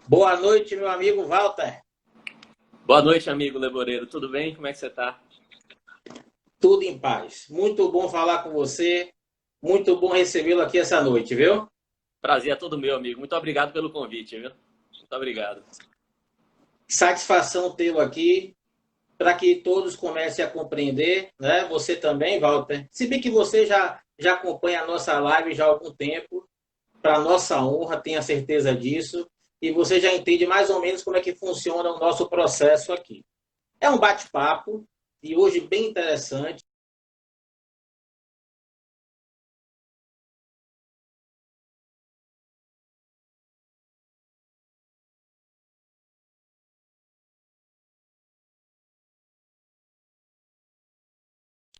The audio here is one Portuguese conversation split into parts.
Boa noite, meu amigo Walter. Boa noite, amigo Leboreiro. Tudo bem? Como é que você está? Tudo em paz. Muito bom falar com você. Muito bom recebê-lo aqui essa noite, viu? Prazer é todo meu, amigo. Muito obrigado pelo convite, viu? Muito obrigado. Satisfação tê-lo aqui para que todos comecem a compreender, né? Você também, Walter. Se bem que você já acompanha a nossa live já há algum tempo, para nossa honra, tenha certeza disso, e você já entende mais ou menos como é que funciona o nosso processo aqui. É um bate-papo e hoje bem interessante.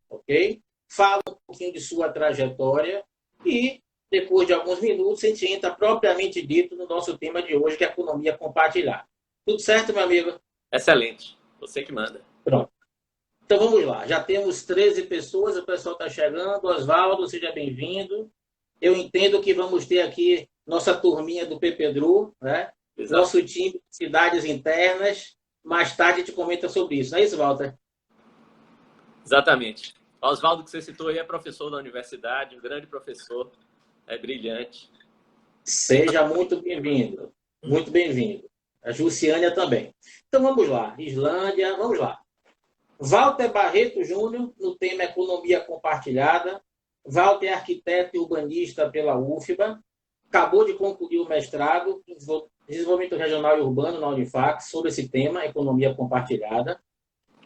Ok? Fala um pouquinho de sua trajetória e, depois de alguns minutos, a gente entra propriamente dito no nosso tema de hoje, que é economia compartilhada. Tudo certo, meu amigo? Excelente. Você que manda. Pronto. Então vamos lá. Já temos 13 pessoas, o pessoal está chegando. Oswaldo, seja bem-vindo. Eu entendo que vamos ter aqui nossa turminha do PPDRU, né? Exato. Nosso time de cidades internas. Mais tarde a gente comenta sobre isso, não é isso, Walter? Exatamente. Oswaldo, que você citou aí, é professor da universidade, um grande professor, é brilhante. Seja muito bem-vindo. Muito bem-vindo. A Jussiânia também. Então vamos lá. Islândia, vamos lá. Walter Barreto Júnior, no tema Economia Compartilhada. Walter é arquiteto e urbanista pela UFBA. Acabou de concluir o mestrado em Desenvolvimento Regional e Urbano na Unifac sobre esse tema, Economia Compartilhada.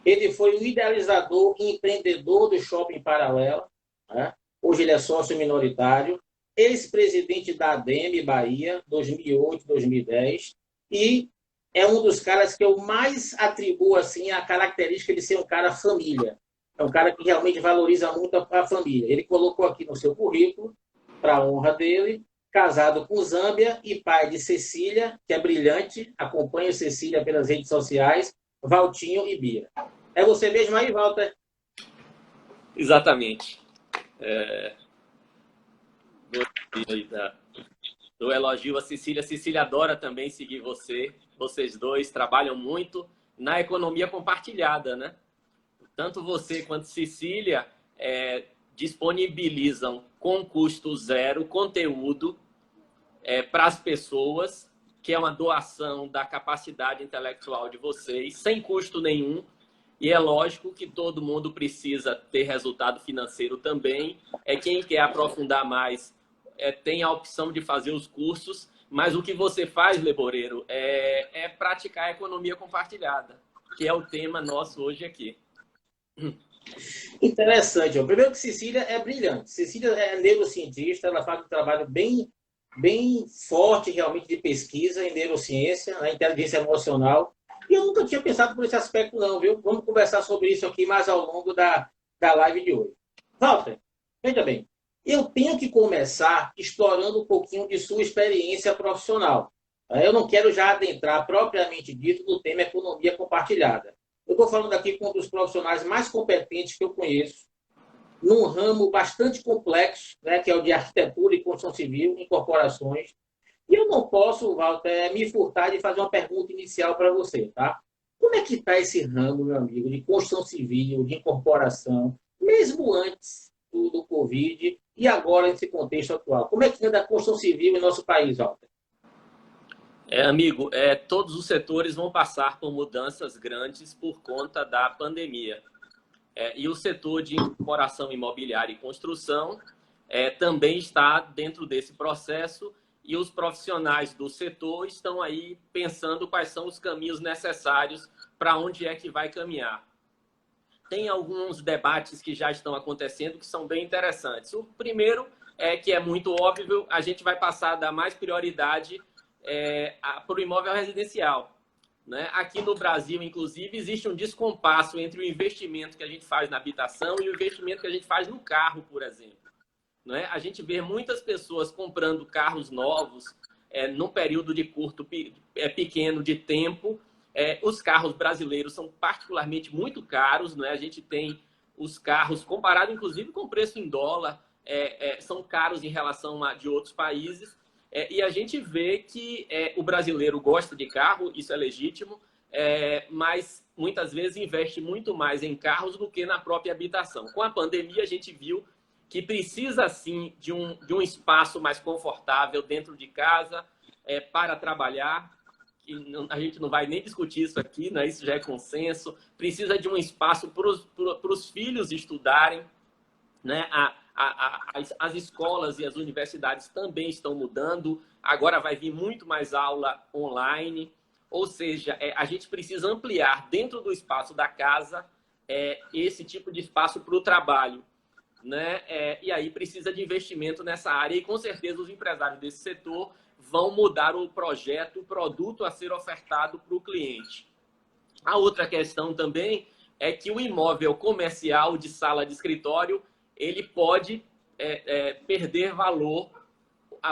Ele foi o idealizador e empreendedor do Shopping Paralela, né? Hoje ele é sócio minoritário, ex-presidente da ADEME Bahia, 2008-2010, e é um dos caras que eu mais atribuo assim, a característica de ser um cara família. É um cara que realmente valoriza muito a família. Ele colocou aqui no seu currículo, para a honra dele, casado com Zâmbia e pai de Cecília, que é brilhante, acompanha Cecília pelas redes sociais, Valtinho e Bia. É você mesmo aí, Walter? Exatamente. Gostei do elogio a Cecília. Cecília adora também seguir você. Vocês dois trabalham muito na economia compartilhada, né? Tanto você quanto Cecília disponibilizam com custo zero conteúdo para as pessoas, que é uma doação da capacidade intelectual de vocês, sem custo nenhum. E é lógico que todo mundo precisa ter resultado financeiro também. Quem quer aprofundar mais tem a opção de fazer os cursos, mas o que você faz, Leboreiro, é praticar a economia compartilhada, que é o tema nosso hoje aqui. Interessante. Ó. Primeiro que Cecília é brilhante. Cecília é neurocientista, ela faz um trabalho bem forte realmente de pesquisa em neurociência, na inteligência emocional. E eu nunca tinha pensado por esse aspecto não, viu? Vamos conversar sobre isso aqui mais ao longo da live de hoje. Walter, veja bem, eu tenho que começar explorando um pouquinho de sua experiência profissional. Eu não quero já adentrar propriamente dito no tema economia compartilhada. Eu estou falando aqui com um dos profissionais mais competentes que eu conheço, num ramo bastante complexo, né, que é o de arquitetura e construção civil em corporações. E eu não posso, Walter, me furtar de fazer uma pergunta inicial para você, tá? Como é que está esse ramo, meu amigo, de construção civil, de incorporação, mesmo antes do Covid e agora nesse contexto atual? Como é que anda a construção civil em nosso país, Walter? Amigo, todos os setores vão passar por mudanças grandes por conta da pandemia. E o setor de incorporação imobiliária e construção também está dentro desse processo e os profissionais do setor estão aí pensando quais são os caminhos necessários para onde é que vai caminhar. Tem alguns debates que já estão acontecendo que são bem interessantes. O primeiro é que é muito óbvio, a gente vai passar a dar mais prioridade para o imóvel residencial. Né? Aqui no Brasil, inclusive, existe um descompasso entre o investimento que a gente faz na habitação e o investimento que a gente faz no carro, por exemplo. Né? A gente vê muitas pessoas comprando carros novos num período de pequeno de tempo. Os carros brasileiros são particularmente muito caros. Né? A gente tem os carros, comparado inclusive com o preço em dólar, são caros em relação a de outros países. E a gente vê que o brasileiro gosta de carro, isso é legítimo, mas muitas vezes investe muito mais em carros do que na própria habitação. Com a pandemia, a gente viu que precisa, sim, de um espaço mais confortável dentro de casa para trabalhar. A gente não vai nem discutir isso aqui, né? Isso já é consenso. Precisa de um espaço para os filhos estudarem, né? As escolas e as universidades também estão mudando. Agora vai vir muito mais aula online. Ou seja, a gente precisa ampliar dentro do espaço da casa esse tipo de espaço para o trabalho, né? E aí precisa de investimento nessa área e, com certeza, os empresários desse setor vão mudar o projeto, o produto a ser ofertado para o cliente. A outra questão também é que o imóvel comercial de sala de escritório ele pode perder valor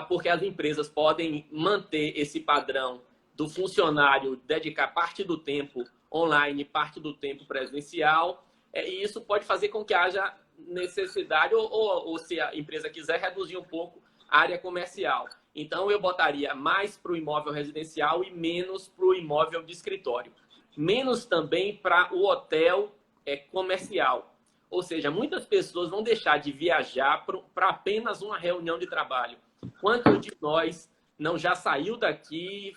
porque as empresas podem manter esse padrão do funcionário dedicar parte do tempo online, parte do tempo presencial, e isso pode fazer com que haja necessidade, ou se a empresa quiser, reduzir um pouco a área comercial. Então, eu botaria mais para o imóvel residencial e menos para o imóvel de escritório. Menos também para o hotel comercial. Ou seja, muitas pessoas vão deixar de viajar para apenas uma reunião de trabalho. Quantos de nós não já saiu daqui,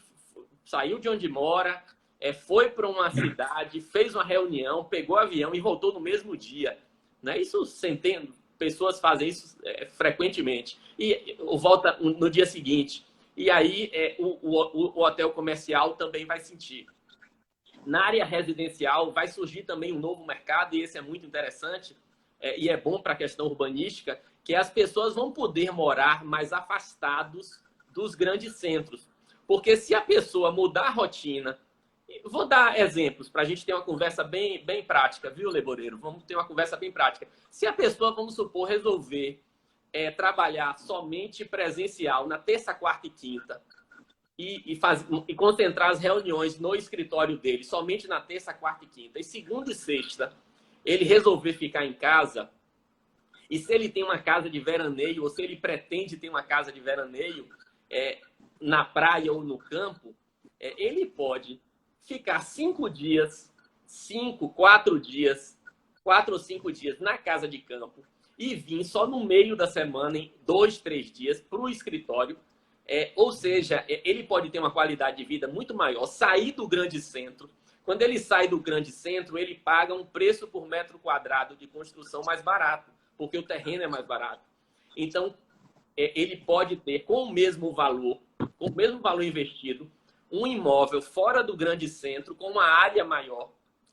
saiu de onde mora, foi para uma cidade, fez uma reunião, pegou avião e voltou no mesmo dia? Né? Isso centenas, pessoas fazem isso frequentemente. E volta no dia seguinte. E aí o hotel comercial também vai sentir. Na área residencial vai surgir também um novo mercado, e esse é muito interessante, e é bom para a questão urbanística, que as pessoas vão poder morar mais afastados dos grandes centros. Porque se a pessoa mudar a rotina... Vou dar exemplos para a gente ter uma conversa bem prática, viu, Leboreiro? Vamos ter uma conversa bem prática. Se a pessoa, vamos supor, resolver trabalhar somente presencial na terça, quarta e quinta e concentrar as reuniões no escritório dele somente na terça, quarta e quinta, e segunda e sexta ele resolver ficar em casa, e se ele tem uma casa de veraneio, ou se ele pretende ter uma casa de veraneio na praia ou no campo, ele pode ficar 5 dias, 4 dias, 4 ou 5 dias na casa de campo e vir só no meio da semana, em 2, 3 dias, para o escritório. Ou seja, ele pode ter uma qualidade de vida muito maior, sair do grande centro. Quando ele sai do grande centro, ele paga um preço por metro quadrado de construção mais barato, porque o terreno é mais barato. Então, ele pode ter, com o mesmo valor investido, um imóvel fora do grande centro, com uma área maior,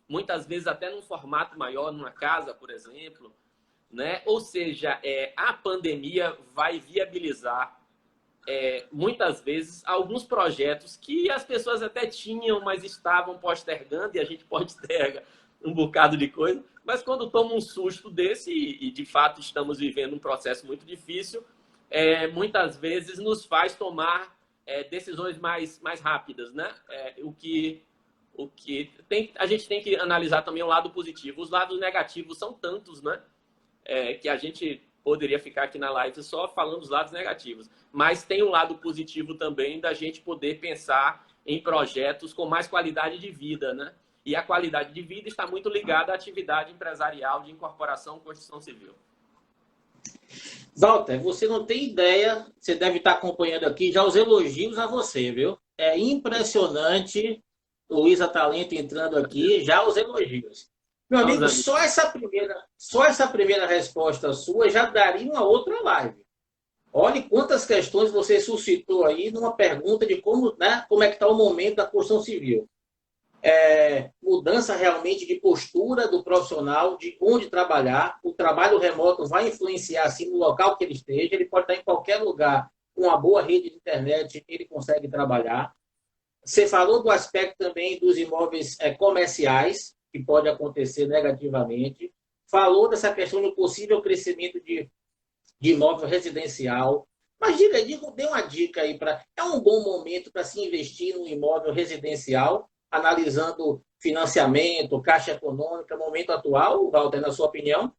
muitas vezes até num formato maior, numa casa, por exemplo, né? Ou seja, a pandemia vai viabilizar, muitas vezes, alguns projetos que as pessoas até tinham, mas estavam postergando, e a gente posterga um bocado de coisa, mas quando toma um susto desse, e de fato estamos vivendo um processo muito difícil, muitas vezes nos faz tomar decisões mais rápidas, né? A gente tem que analisar também o lado positivo. Os lados negativos são tantos, né? Que a gente poderia ficar aqui na live só falando dos lados negativos. Mas tem um lado positivo também da gente poder pensar em projetos com mais qualidade de vida, né? E a qualidade de vida está muito ligada à atividade empresarial de incorporação e construção civil. Walter, você não tem ideia, você deve estar acompanhando aqui já os elogios a você, viu? É impressionante, Luísa Talento entrando aqui, já os elogios. Meu amigo, só essa primeira resposta sua já daria uma outra live. Olhe quantas questões você suscitou aí numa pergunta de como é que está o momento da construção civil. Mudança realmente de postura do profissional, de onde trabalhar. O trabalho remoto vai influenciar assim no local que ele esteja. Ele pode estar em qualquer lugar, com uma boa rede de internet, ele consegue trabalhar. Você falou do aspecto também dos imóveis comerciais, que pode acontecer negativamente. Falou dessa questão do possível crescimento de imóvel residencial. Mas dê uma dica aí. É um bom momento para se investir no imóvel residencial, analisando financiamento, caixa econômica, momento atual, Walter, na sua opinião?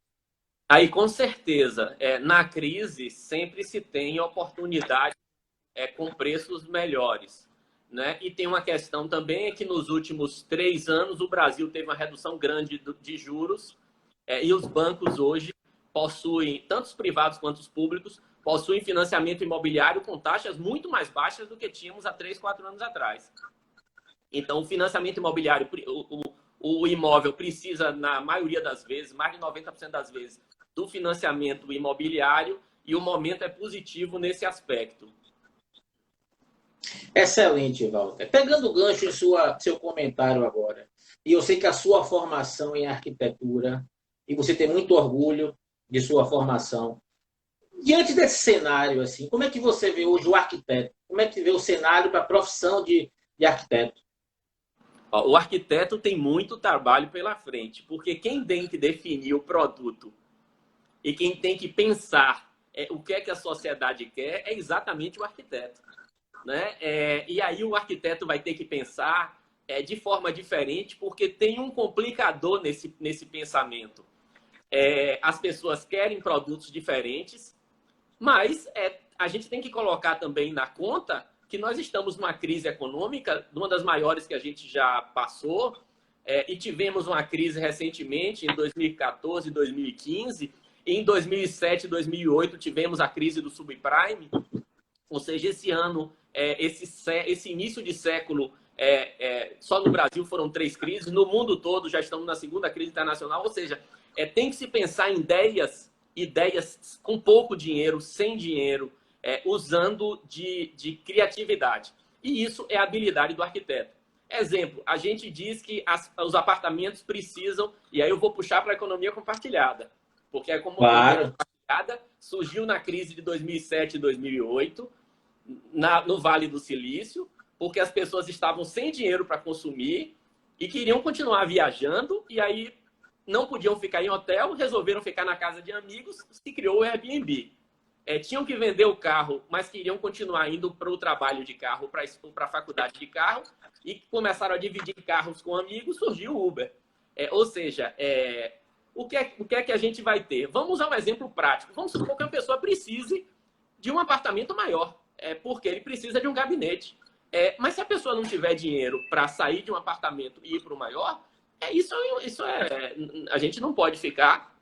Aí, com certeza, na crise sempre se tem oportunidade com preços melhores. Né? E tem uma questão também, é que nos últimos 3 anos o Brasil teve uma redução grande de juros, e os bancos hoje possuem, tanto os privados quanto os públicos, possuem financiamento imobiliário com taxas muito mais baixas do que tínhamos há 3, 4 anos atrás. Então, o financiamento imobiliário, o imóvel precisa, na maioria das vezes, mais de 90% das vezes, do financiamento imobiliário, e o momento é positivo nesse aspecto. Excelente, Walter. Pegando o gancho em seu comentário agora, e eu sei que a sua formação em arquitetura, e você tem muito orgulho de sua formação, diante desse cenário, assim, como é que você vê hoje o arquiteto? Como é que vê o cenário para a profissão de arquiteto? O arquiteto tem muito trabalho pela frente, porque quem tem que definir o produto e quem tem que pensar o que é que a sociedade quer é exatamente o arquiteto. Né? E aí o arquiteto vai ter que pensar de forma diferente, porque tem um complicador nesse pensamento. As pessoas querem produtos diferentes, mas a gente tem que colocar também na conta que nós estamos numa crise econômica, uma das maiores que a gente já passou, e tivemos uma crise recentemente, em 2014, 2015, e em 2007 e 2008 tivemos a crise do subprime, ou seja, esse ano, esse início de século, só no Brasil foram 3 crises, no mundo todo já estamos na segunda crise internacional, ou seja, tem que se pensar em ideias com pouco dinheiro, sem dinheiro, usando de criatividade. E isso é a habilidade do arquiteto. Exemplo, a gente diz que os apartamentos precisam, e aí eu vou puxar para a economia compartilhada, porque a economia compartilhada surgiu na crise de 2007 e 2008, no Vale do Silício, porque as pessoas estavam sem dinheiro para consumir e queriam continuar viajando, e aí não podiam ficar em hotel, resolveram ficar na casa de amigos, se criou o Airbnb. Tinham que vender o carro, mas queriam continuar indo para o trabalho de carro, para a faculdade de carro, e começaram a dividir carros com amigos, surgiu o Uber. Ou seja, o que é que a gente vai ter? Vamos usar um exemplo prático. Vamos supor que uma pessoa precise de um apartamento maior, porque ele precisa de um gabinete. Mas se a pessoa não tiver dinheiro para sair de um apartamento e ir para o maior, a gente não pode ficar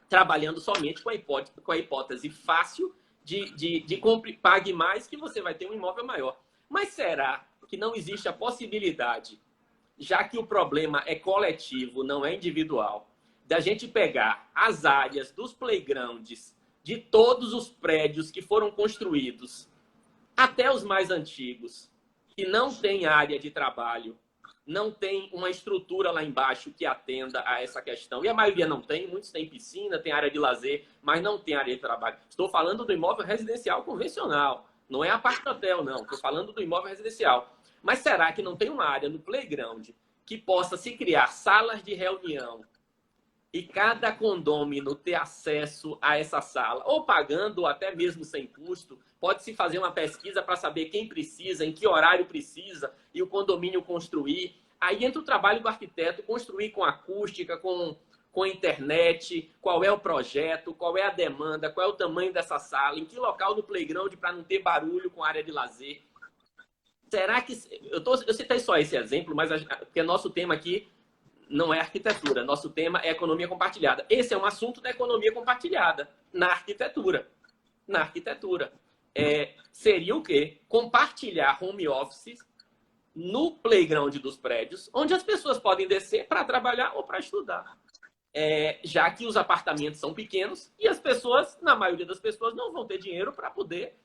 trabalhando somente com a hipótese fácil de pague mais que você vai ter um imóvel maior. Mas será que não existe a possibilidade, já que o problema é coletivo, não é individual, da gente pegar as áreas dos playgrounds de todos os prédios que foram construídos, até os mais antigos, que não tem área de trabalho, não tem uma estrutura lá embaixo que atenda a essa questão. E a maioria não tem, muitos têm piscina, tem área de lazer, mas não tem área de trabalho. Estou falando do imóvel residencial convencional, não é a parte do hotel, não. Estou falando do imóvel residencial. Mas será que não tem uma área no playground que possa se criar salas de reunião e cada condômino ter acesso a essa sala, ou pagando, ou até mesmo sem custo? Pode-se fazer uma pesquisa para saber quem precisa, em que horário precisa, e o condomínio construir. Aí entra o trabalho do arquiteto, construir com acústica, com internet, qual é o projeto, qual é a demanda, qual é o tamanho dessa sala, em que local do playground para não ter barulho com área de lazer. Será que... Eu citei só esse exemplo, mas porque nosso tema aqui não é arquitetura, nosso tema é economia compartilhada. Esse é um assunto da economia compartilhada, na arquitetura. Na arquitetura. Seria o quê? Compartilhar home office no playground dos prédios, onde as pessoas podem descer para trabalhar ou para estudar. Já que os apartamentos são pequenos e as pessoas, na maioria das pessoas, não vão ter dinheiro para poder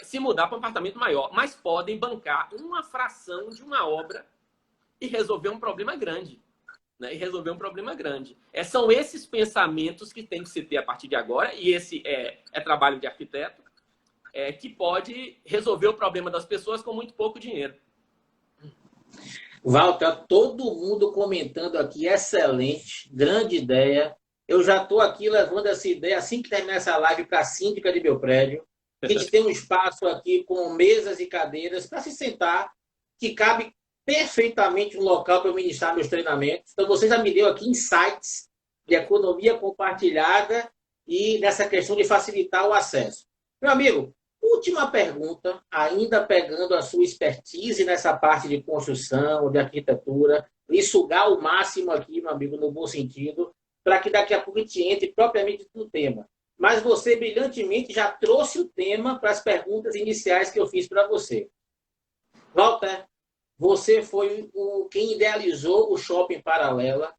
se mudar para um apartamento maior, mas podem bancar uma fração de uma obra e resolver um problema grande. Né? São esses pensamentos que tem que se ter a partir de agora, e esse é trabalho de arquiteto, que pode resolver o problema das pessoas com muito pouco dinheiro. Walter, todo mundo comentando aqui, excelente, grande ideia. Eu já estou aqui levando essa ideia, assim que terminar essa live, para a síndica de meu prédio. A gente tem um espaço aqui com mesas e cadeiras para se sentar, que cabe perfeitamente um local para eu ministrar meus treinamentos. Então, você já me deu aqui insights de economia compartilhada e nessa questão de facilitar o acesso. Meu amigo, Última pergunta, ainda pegando a sua expertise nessa parte de construção, de arquitetura, e sugar o máximo aqui, meu amigo, no bom sentido, para que daqui a pouco a gente entre propriamente no tema. Mas você brilhantemente já trouxe o tema para as perguntas iniciais que eu fiz para você. Walter, você foi quem idealizou o Shopping Paralela,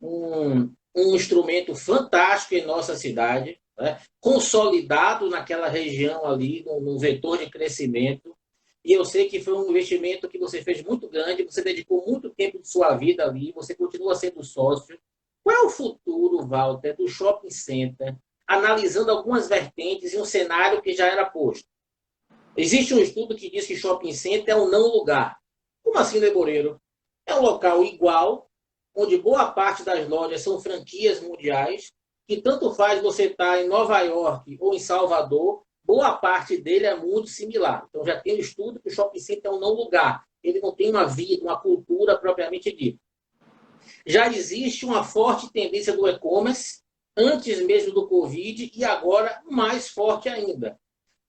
um instrumento fantástico em nossa cidade, né? Consolidado naquela região ali, num vetor de crescimento. E eu sei que foi um investimento que você fez muito grande, você dedicou muito tempo de sua vida ali, você continua sendo sócio. Qual é o futuro, Walter, do shopping center, analisando algumas vertentes em um cenário que já era posto? Existe um estudo que diz que shopping center é um não lugar. Como assim, Leboreiro? É um local igual, onde boa parte das lojas são franquias mundiais, que tanto faz você estar em Nova York ou em Salvador, boa parte dele é muito similar. Então já tem um estudo que o shopping center é um não lugar. Ele não tem uma vida, uma cultura propriamente dita. Já existe uma forte tendência do e-commerce, antes mesmo do Covid, e agora mais forte ainda.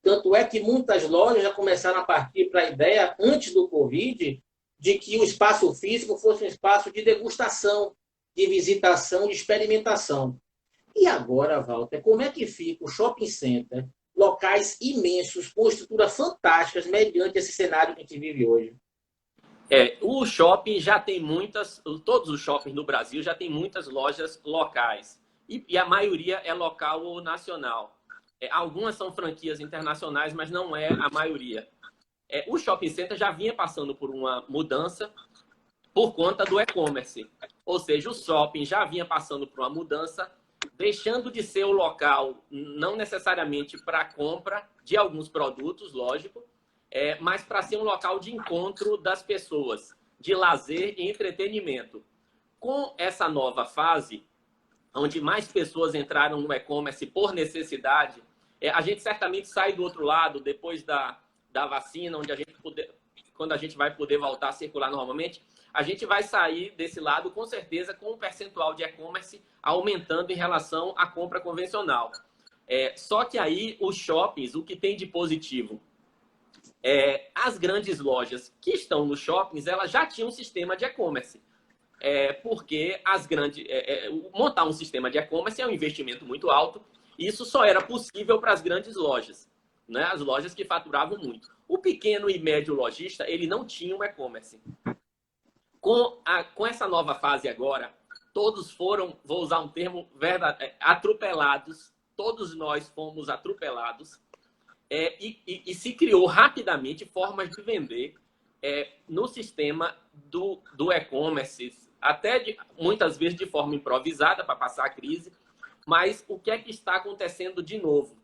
Tanto é que muitas lojas já começaram a partir para a ideia, antes do Covid, de que o espaço físico fosse um espaço de degustação, de visitação, de experimentação. E agora, Walter, como é que fica o shopping center, locais imensos, com estruturas fantásticas, mediante esse cenário que a gente vive hoje? O shopping já tem todos os shoppings no Brasil já tem muitas lojas locais. E a maioria é local ou nacional. Algumas são franquias internacionais, mas não é a maioria. O shopping center já vinha passando por uma mudança por conta do e-commerce. Ou seja, o shopping já vinha passando por uma mudança, deixando de ser o local, não necessariamente para compra de alguns produtos, lógico, mas para ser um local de encontro das pessoas, de lazer e entretenimento. Com essa nova fase, onde mais pessoas entraram no e-commerce por necessidade, a gente certamente sai do outro lado, depois da vacina, quando a gente vai poder voltar a circular normalmente, a gente vai sair desse lado, com certeza, com um percentual de e-commerce aumentando em relação à compra convencional. Só que aí, os shoppings, o que tem de positivo? As grandes lojas que estão nos shoppings, elas já tinham um sistema de e-commerce. Porque montar um sistema de e-commerce é um investimento muito alto, e isso só era possível para as grandes lojas, né? As lojas que faturavam muito. O pequeno e médio lojista, ele não tinha um e-commerce. Com essa nova fase agora, todos foram, vou usar um termo atropelados, todos nós fomos atropelados, e se criou rapidamente formas de vender no sistema do e-commerce, até muitas vezes de forma improvisada para passar a crise. Mas o que é que está acontecendo de novo?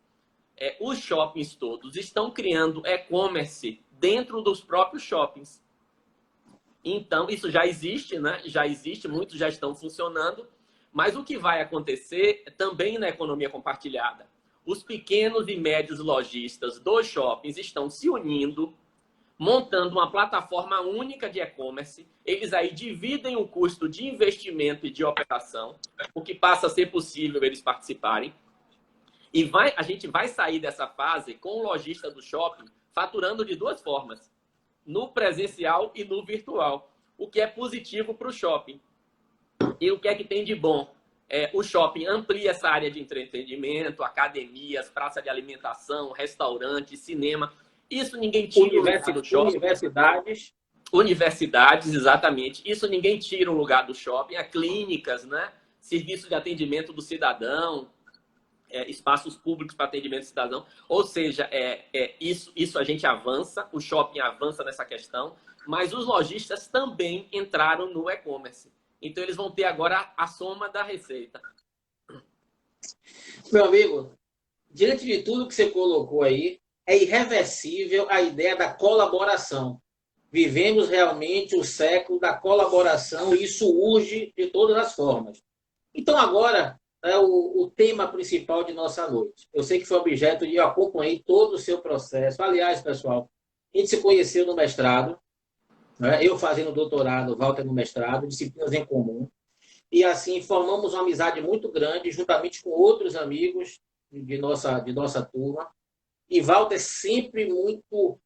Os shoppings todos estão criando e-commerce dentro dos próprios shoppings. Então, isso já existe, né? Já existe, muitos já estão funcionando. Mas o que vai acontecer também na economia compartilhada? Os pequenos e médios lojistas dos shoppings estão se unindo, montando uma plataforma única de e-commerce. Eles aí dividem o custo de investimento e de operação, o que passa a ser possível eles participarem. E a gente vai sair dessa fase com o lojista do shopping faturando de duas formas, no presencial e no virtual, o que é positivo para o shopping. E o que é que tem de bom? O shopping amplia essa área de entretenimento, academias, praça de alimentação, restaurante, cinema. Isso ninguém tira o lugar do shopping. Universidades, exatamente. Isso ninguém tira o lugar do shopping. Há clínicas, né? Serviço de atendimento do cidadão, espaços públicos para atendimento do cidadão. Ou seja, isso a gente avança, o shopping avança nessa questão, mas os lojistas também entraram no e-commerce. Então, eles vão ter agora a soma da receita. Meu amigo, diante de tudo que você colocou aí, é irreversível a ideia da colaboração. Vivemos realmente o século da colaboração e isso urge de todas as formas. Então, agora, é o tema principal de nossa noite. Eu sei que foi objeto de eu acompanhei todo o seu processo. Aliás, pessoal, a gente se conheceu no mestrado, né? Eu fazendo doutorado, Walter no mestrado, disciplinas em comum. E assim, formamos uma amizade muito grande, juntamente com outros amigos de nossa turma. E Walter é sempre muito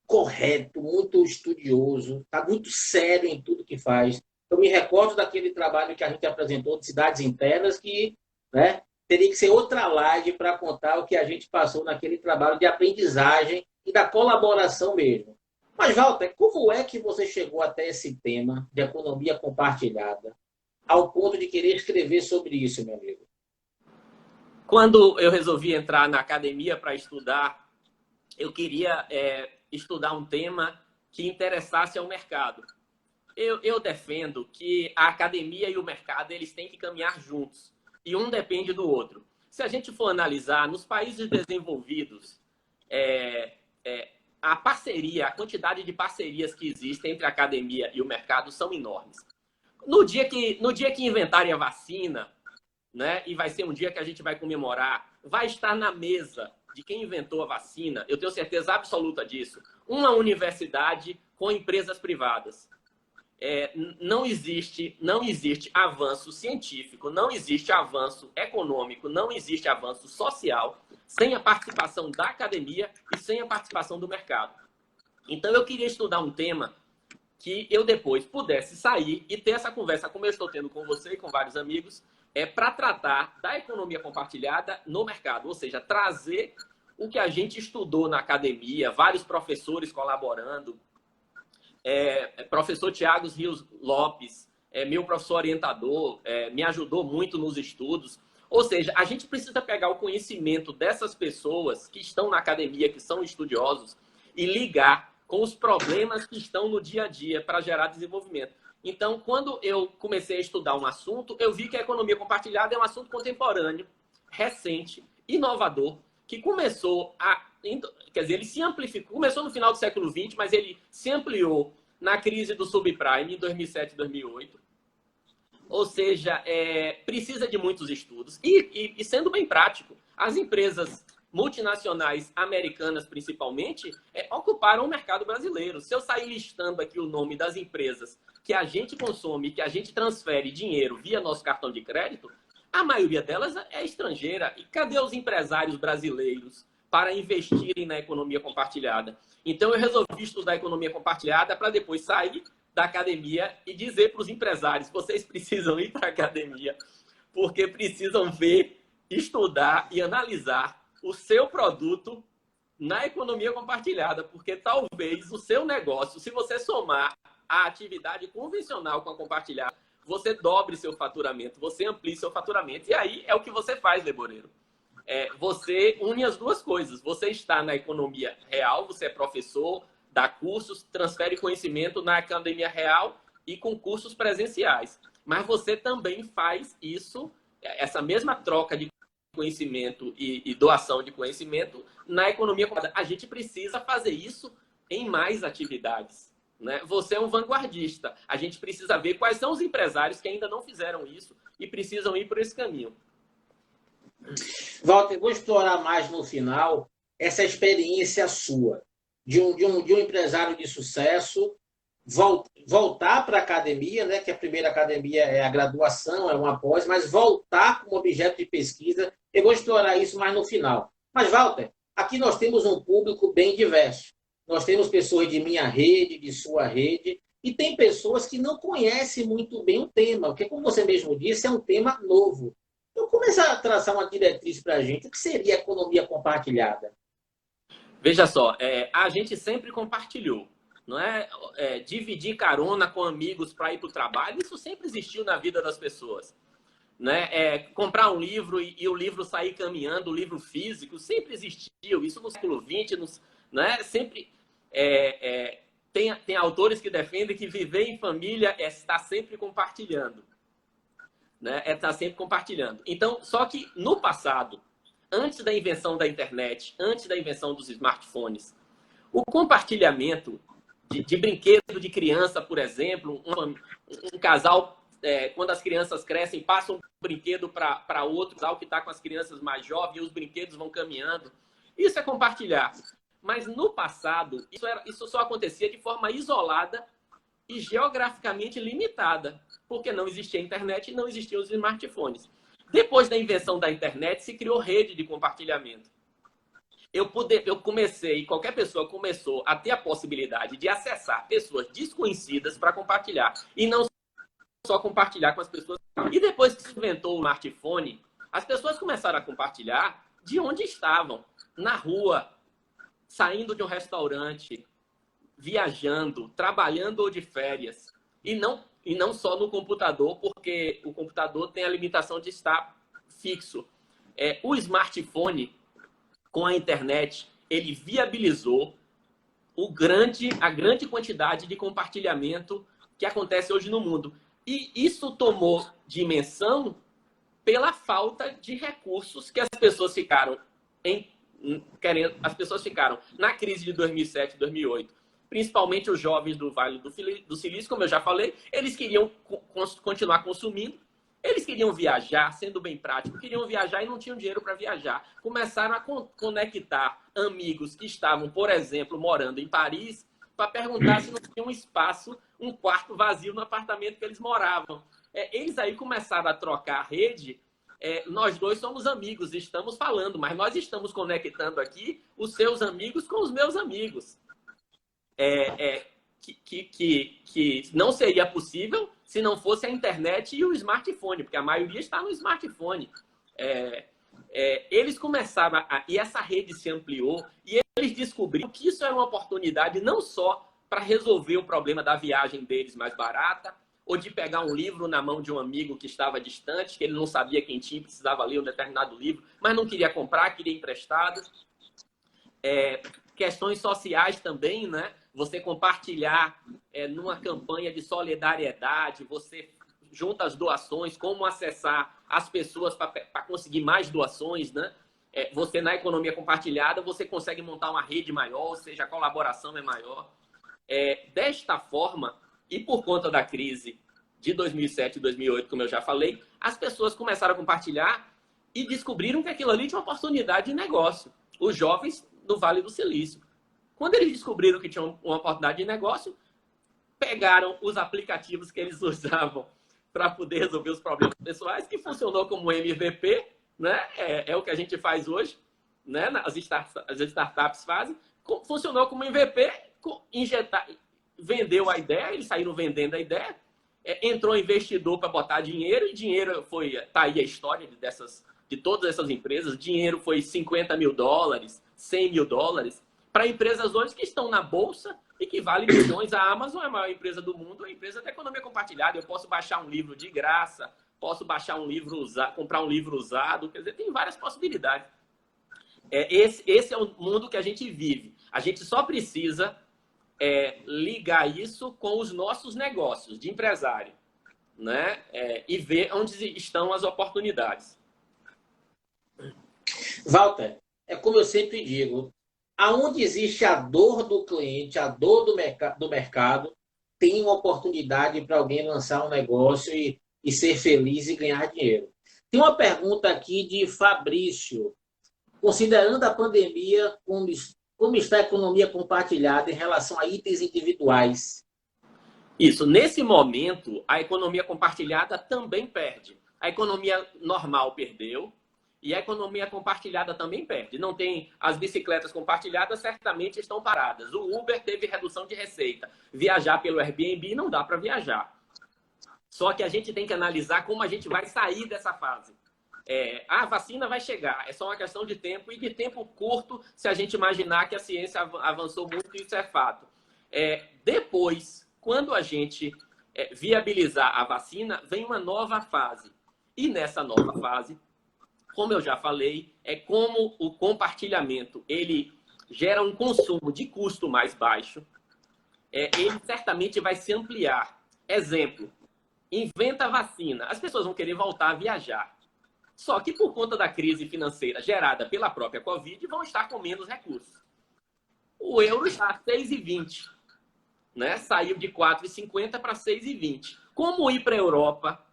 correto, muito estudioso, está muito sério em tudo que faz. Eu me recordo daquele trabalho que a gente apresentou de cidades internas, que, né, teria que ser outra live para contar o que a gente passou naquele trabalho de aprendizagem e da colaboração mesmo. Mas, Walter, como é que você chegou até esse tema de economia compartilhada, ao ponto de querer escrever sobre isso, meu amigo? Quando eu resolvi entrar na academia para estudar, eu queria estudar um tema que interessasse ao mercado. Eu defendo que a academia e o mercado eles têm que caminhar juntos, e um depende do outro. Se a gente for analisar, nos países desenvolvidos, a parceria, a quantidade de parcerias que existem entre a academia e o mercado são enormes. No dia que inventarem a vacina, né, e vai ser um dia que a gente vai comemorar, vai estar na mesa de quem inventou a vacina, eu tenho certeza absoluta disso, uma universidade com empresas privadas. Não existe avanço científico, não existe avanço econômico, não existe avanço social sem a participação da academia e sem a participação do mercado. Então, eu queria estudar um tema que eu depois pudesse sair e ter essa conversa como eu estou tendo com você e com vários amigos, para tratar da economia compartilhada no mercado, ou seja, trazer o que a gente estudou na academia, vários professores colaborando, professor Tiago Rios Lopes, meu professor orientador, me ajudou muito nos estudos. Ou seja, a gente precisa pegar o conhecimento dessas pessoas que estão na academia, que são estudiosos, e ligar com os problemas que estão no dia a dia para gerar desenvolvimento. Então, quando eu comecei a estudar um assunto, eu vi que a economia compartilhada é um assunto contemporâneo, recente, inovador, que começou quer dizer, ele se amplificou, começou no final do século XX, mas ele se ampliou na crise do subprime em 2007 e 2008. Ou seja, precisa de muitos estudos. E sendo bem prático, as empresas multinacionais americanas, principalmente, ocuparam o mercado brasileiro. Se eu sair listando aqui o nome das empresas que a gente consome, que a gente transfere dinheiro via nosso cartão de crédito, a maioria delas é estrangeira. E cadê os empresários brasileiros para investirem na economia compartilhada? Então, eu resolvi estudar economia compartilhada para depois sair da academia e dizer para os empresários: vocês precisam ir para a academia, porque precisam ver, estudar e analisar o seu produto na economia compartilhada, porque talvez o seu negócio, se você somar a atividade convencional com a compartilhada, você dobre seu faturamento, você amplie seu faturamento. E aí é o que você faz, Leboreiro. Você une as duas coisas. Você está na economia real, você é professor, dá cursos, transfere conhecimento na academia real e com cursos presenciais. Mas você também faz isso, essa mesma troca de conhecimento e doação de conhecimento na economia. A gente precisa fazer isso em mais atividades, né? Você é um vanguardista. A gente precisa ver quais são os empresários que ainda não fizeram isso e precisam ir por esse caminho. Walter, vou explorar mais no final essa experiência sua, de um empresário de sucesso, voltar para a academia, né, que a primeira academia é a graduação, é uma pós, mas voltar como objeto de pesquisa. Eu vou explorar isso mais no final. Mas, Walter, aqui nós temos um público bem diverso. Nós temos pessoas de minha rede, de sua rede, e tem pessoas que não conhecem muito bem o tema, porque, como você mesmo disse, é um tema novo. Então, começar a traçar uma diretriz para a gente. O que seria economia compartilhada? Veja só, a gente sempre compartilhou. Não dividir carona com amigos para ir para o trabalho, isso sempre existiu na vida das pessoas. Né? Comprar um livro e o livro sair caminhando, o livro físico, sempre existiu. Isso no século XX, né? Sempre tem autores que defendem que viver em família é estar sempre compartilhando. Né? Estar sempre compartilhando. Então, só que no passado, antes da invenção da internet, antes da invenção dos smartphones, o compartilhamento de brinquedo de criança, por exemplo, um casal, quando as crianças crescem, passam um brinquedo para outro, casal que está com as crianças mais jovens, e os brinquedos vão caminhando. Isso é compartilhar. Mas no passado, isso só acontecia de forma isolada e geograficamente limitada, porque não existia internet e não existiam os smartphones. Depois da invenção da internet, se criou rede de compartilhamento. eu comecei, qualquer pessoa começou a ter a possibilidade de acessar pessoas desconhecidas para compartilhar. E não só compartilhar com as pessoas. E depois que se inventou o smartphone, as pessoas começaram a compartilhar de onde estavam, na rua, saindo de um restaurante, viajando, trabalhando ou de férias. E não só no computador, porque o computador tem a limitação de estar fixo. O smartphone, com a internet, ele viabilizou a grande quantidade de compartilhamento que acontece hoje no mundo. E isso tomou dimensão pela falta de recursos que as pessoas ficaram as pessoas ficaram na crise de 2007, 2008. Principalmente os jovens do Vale do Silício, como eu já falei, eles queriam continuar consumindo, eles queriam viajar, sendo bem prático, queriam viajar e não tinham dinheiro para viajar. Começaram a conectar amigos que estavam, por exemplo, morando em Paris, para perguntar se não tinha um espaço, um quarto vazio no apartamento que eles moravam. Eles aí começaram a trocar a rede. Nós dois somos amigos, estamos falando, mas nós estamos conectando aqui os seus amigos com os meus amigos. Que não seria possível se não fosse a internet e o smartphone, porque a maioria está no smartphone. Eles começaram e essa rede se ampliou e eles descobriram que isso era uma oportunidade não só para resolver o problema da viagem deles mais barata, ou de pegar um livro na mão de um amigo que estava distante, que ele não sabia quem tinha, precisava ler um determinado livro, mas não queria comprar, queria emprestado. Questões sociais também, né? Você compartilhar numa campanha de solidariedade, você junta as doações, como acessar as pessoas para conseguir mais doações, né? Você, na economia compartilhada, você consegue montar uma rede maior, ou seja, a colaboração é maior. Desta forma, e por conta da crise de 2007 e 2008, como eu já falei, as pessoas começaram a compartilhar e descobriram que aquilo ali tinha uma oportunidade de negócio. Os jovens do Vale do Silício. Quando eles descobriram que tinham uma oportunidade de negócio, pegaram os aplicativos que eles usavam para poder resolver os problemas pessoais, que funcionou como MVP, né? É o que a gente faz hoje, né? As startups fazem. Funcionou como MVP, vendeu a ideia, eles saíram vendendo a ideia, entrou investidor para botar dinheiro, e dinheiro foi... Tá aí a história de todas essas empresas. Dinheiro foi $50 mil, $100 mil, para empresas hoje que estão na bolsa e que valem milhões. A Amazon é a maior empresa do mundo, é a empresa da economia compartilhada. Eu posso baixar um livro de graça, posso baixar um livro usado, comprar um livro usado, quer dizer, tem várias possibilidades. Esse é o mundo que a gente vive. A gente só precisa ligar isso com os nossos negócios de empresário, né? E ver onde estão as oportunidades. Walter, como eu sempre digo, aonde existe a dor do cliente, a dor do mercado, tem uma oportunidade para alguém lançar um negócio e ser feliz e ganhar dinheiro. Tem uma pergunta aqui de Fabrício. Considerando a pandemia, como está a economia compartilhada em relação a itens individuais? Isso. Nesse momento, a economia compartilhada também perde. A economia normal perdeu e a economia compartilhada também perde. Não tem... As bicicletas compartilhadas certamente estão paradas. O Uber teve redução de receita. Viajar pelo Airbnb não dá para viajar. Só que a gente tem que analisar como a gente vai sair dessa fase. A vacina vai chegar, é só uma questão de tempo, e de tempo curto, se a gente imaginar que a ciência avançou muito, isso é fato. Depois, quando a gente viabilizar a vacina, vem uma nova fase. E nessa nova fase, como eu já falei, como o compartilhamento ele gera um consumo de custo mais baixo, ele certamente vai se ampliar. Exemplo, inventa a vacina, as pessoas vão querer voltar a viajar. Só que por conta da crise financeira gerada pela própria Covid, vão estar com menos recursos. O euro está a 6,20, né? Saiu de 4,50 para 6,20. Como ir para a Europa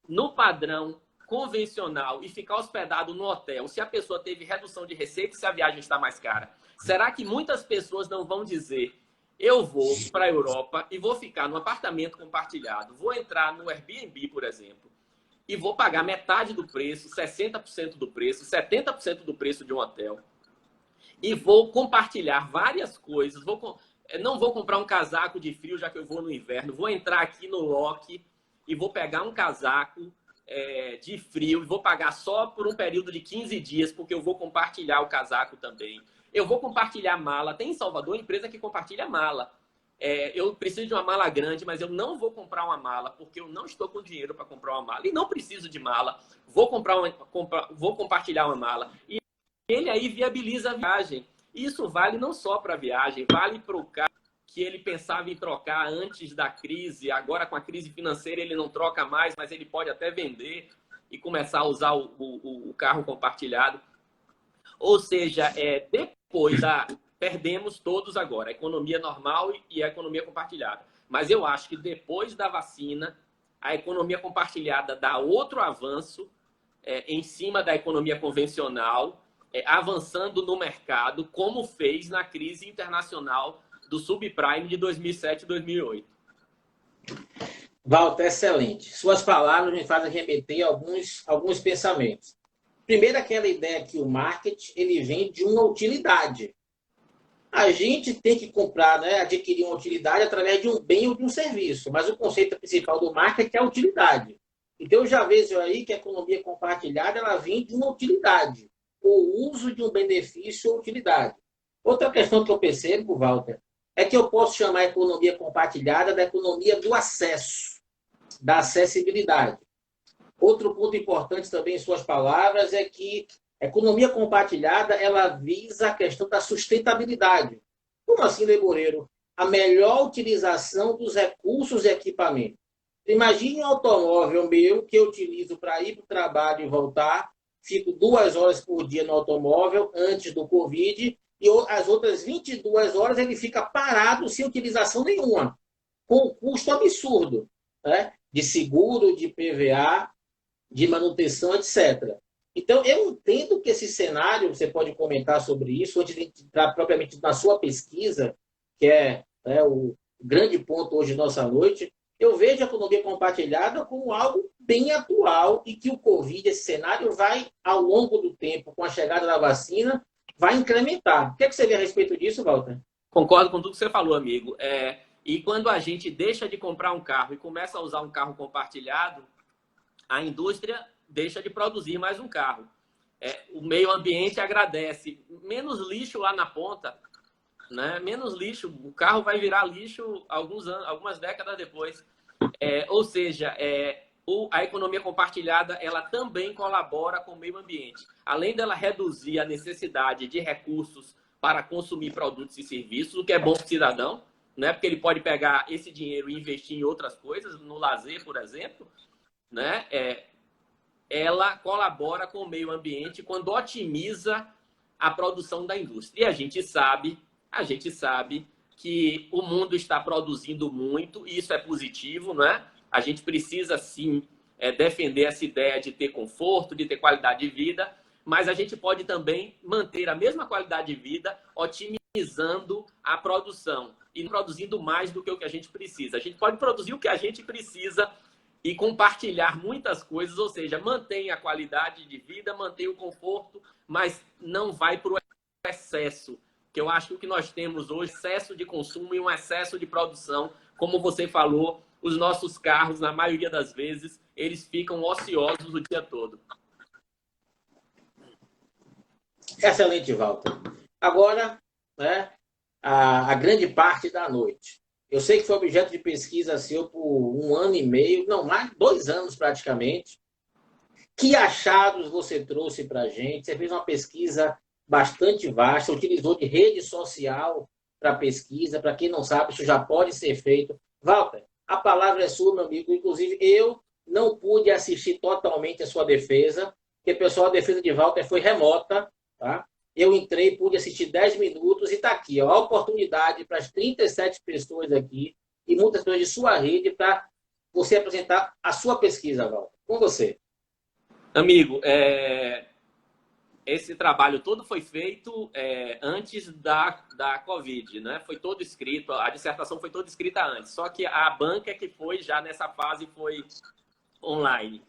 no padrão convencional e ficar hospedado no hotel, se a pessoa teve redução de receita, se a viagem está mais cara? Será que muitas pessoas não vão dizer: eu vou para a Europa e vou ficar no apartamento compartilhado, vou entrar no Airbnb, por exemplo, e vou pagar metade do preço, 60% do preço, 70% do preço de um hotel. e vou compartilhar várias coisas. Não vou comprar um casaco de frio, já que eu vou no inverno. Vou entrar aqui no Loki e vou pegar um casaco de frio e vou pagar só por um período de 15 dias, porque eu vou compartilhar o casaco também. Eu vou compartilhar mala. Tem em Salvador empresa que compartilha mala. Eu preciso de uma mala grande, mas eu não vou comprar uma mala, porque eu não estou com dinheiro para comprar uma mala. E não preciso de mala. Vou compartilhar uma mala. E ele aí viabiliza a viagem. Isso vale não só para a viagem, vale para o carro que ele pensava em trocar antes da crise. Agora, com a crise financeira, ele não troca mais, mas ele pode até vender e começar a usar o carro compartilhado. Ou seja, depois perdemos todos agora, a economia normal e a economia compartilhada. Mas eu acho que depois da vacina, a economia compartilhada dá outro avanço em cima da economia convencional, avançando no mercado, como fez na crise internacional do subprime de 2007 e 2008. Walter, excelente. Suas palavras me fazem remeter a alguns pensamentos. Primeiro, aquela ideia que o marketing ele vem de uma utilidade. A gente tem que comprar, né, adquirir uma utilidade através de um bem ou de um serviço, mas o conceito principal do marketing é a utilidade. Então, eu já vejo aí que a economia compartilhada ela vem de uma utilidade, o uso de um benefício ou utilidade. Outra questão que eu percebo, Walter, é que eu posso chamar a economia compartilhada da economia do acesso, da acessibilidade. Outro ponto importante também em suas palavras é que a economia compartilhada ela visa a questão da sustentabilidade. Como assim, Leboreiro? A melhor utilização dos recursos e equipamentos. Imagine um automóvel meu que eu utilizo para ir para o trabalho e voltar, fico 2 horas por dia no automóvel antes do Covid e as outras 22 horas ele fica parado sem utilização nenhuma, com um custo absurdo, né? De seguro, de PVA, de manutenção, etc. Então, eu entendo que esse cenário, você pode comentar sobre isso, antes de entrar propriamente na sua pesquisa, que é o grande ponto hoje da nossa noite, eu vejo a economia compartilhada como algo bem atual e que o Covid, esse cenário, vai, ao longo do tempo, com a chegada da vacina, vai incrementar. O que você vê a respeito disso, Walter? Concordo com tudo que você falou, amigo. E quando a gente deixa de comprar um carro e começa a usar um carro compartilhado, a indústria deixa de produzir mais um carro. O meio ambiente agradece. Menos lixo lá na ponta, né? Menos lixo. O carro vai virar lixo algumas décadas depois. Ou seja, a economia compartilhada ela também colabora com o meio ambiente. Além dela reduzir a necessidade de recursos para consumir produtos e serviços, o que é bom para o cidadão, né? Porque ele pode pegar esse dinheiro e investir em outras coisas, no lazer, por exemplo, né? Ela colabora com o meio ambiente quando otimiza a produção da indústria. E a gente sabe que o mundo está produzindo muito, e isso é positivo, né? A gente precisa, sim, defender essa ideia de ter conforto, de ter qualidade de vida, mas a gente pode também manter a mesma qualidade de vida otimizando a produção e produzindo mais do que o que a gente precisa. A gente pode produzir o que a gente precisa e compartilhar muitas coisas, ou seja, mantém a qualidade de vida, mantém o conforto, mas não vai para o excesso, que eu acho que o que nós temos hoje, excesso de consumo e um excesso de produção, como você falou, os nossos carros, na maioria das vezes, eles ficam ociosos o dia todo. Excelente, Walter. Agora, né, a grande parte da noite. Eu sei que foi objeto de pesquisa seu por 1 ano e meio, não, mais 2 anos praticamente. Que achados você trouxe para a gente? Você fez uma pesquisa bastante vasta, utilizou de rede social para pesquisa. Para quem não sabe, isso já pode ser feito. Walter, a palavra é sua, meu amigo. Inclusive, eu não pude assistir totalmente a sua defesa, porque, pessoal, a defesa de Walter foi remota, tá? Eu entrei, pude assistir 10 minutos e está aqui, ó, a oportunidade para as 37 pessoas aqui e muitas pessoas de sua rede para você apresentar a sua pesquisa, Walter. Com você. Amigo, esse trabalho todo foi feito antes da Covid, né? Foi todo escrito, a dissertação foi toda escrita antes, só que a banca que foi já nessa fase foi online.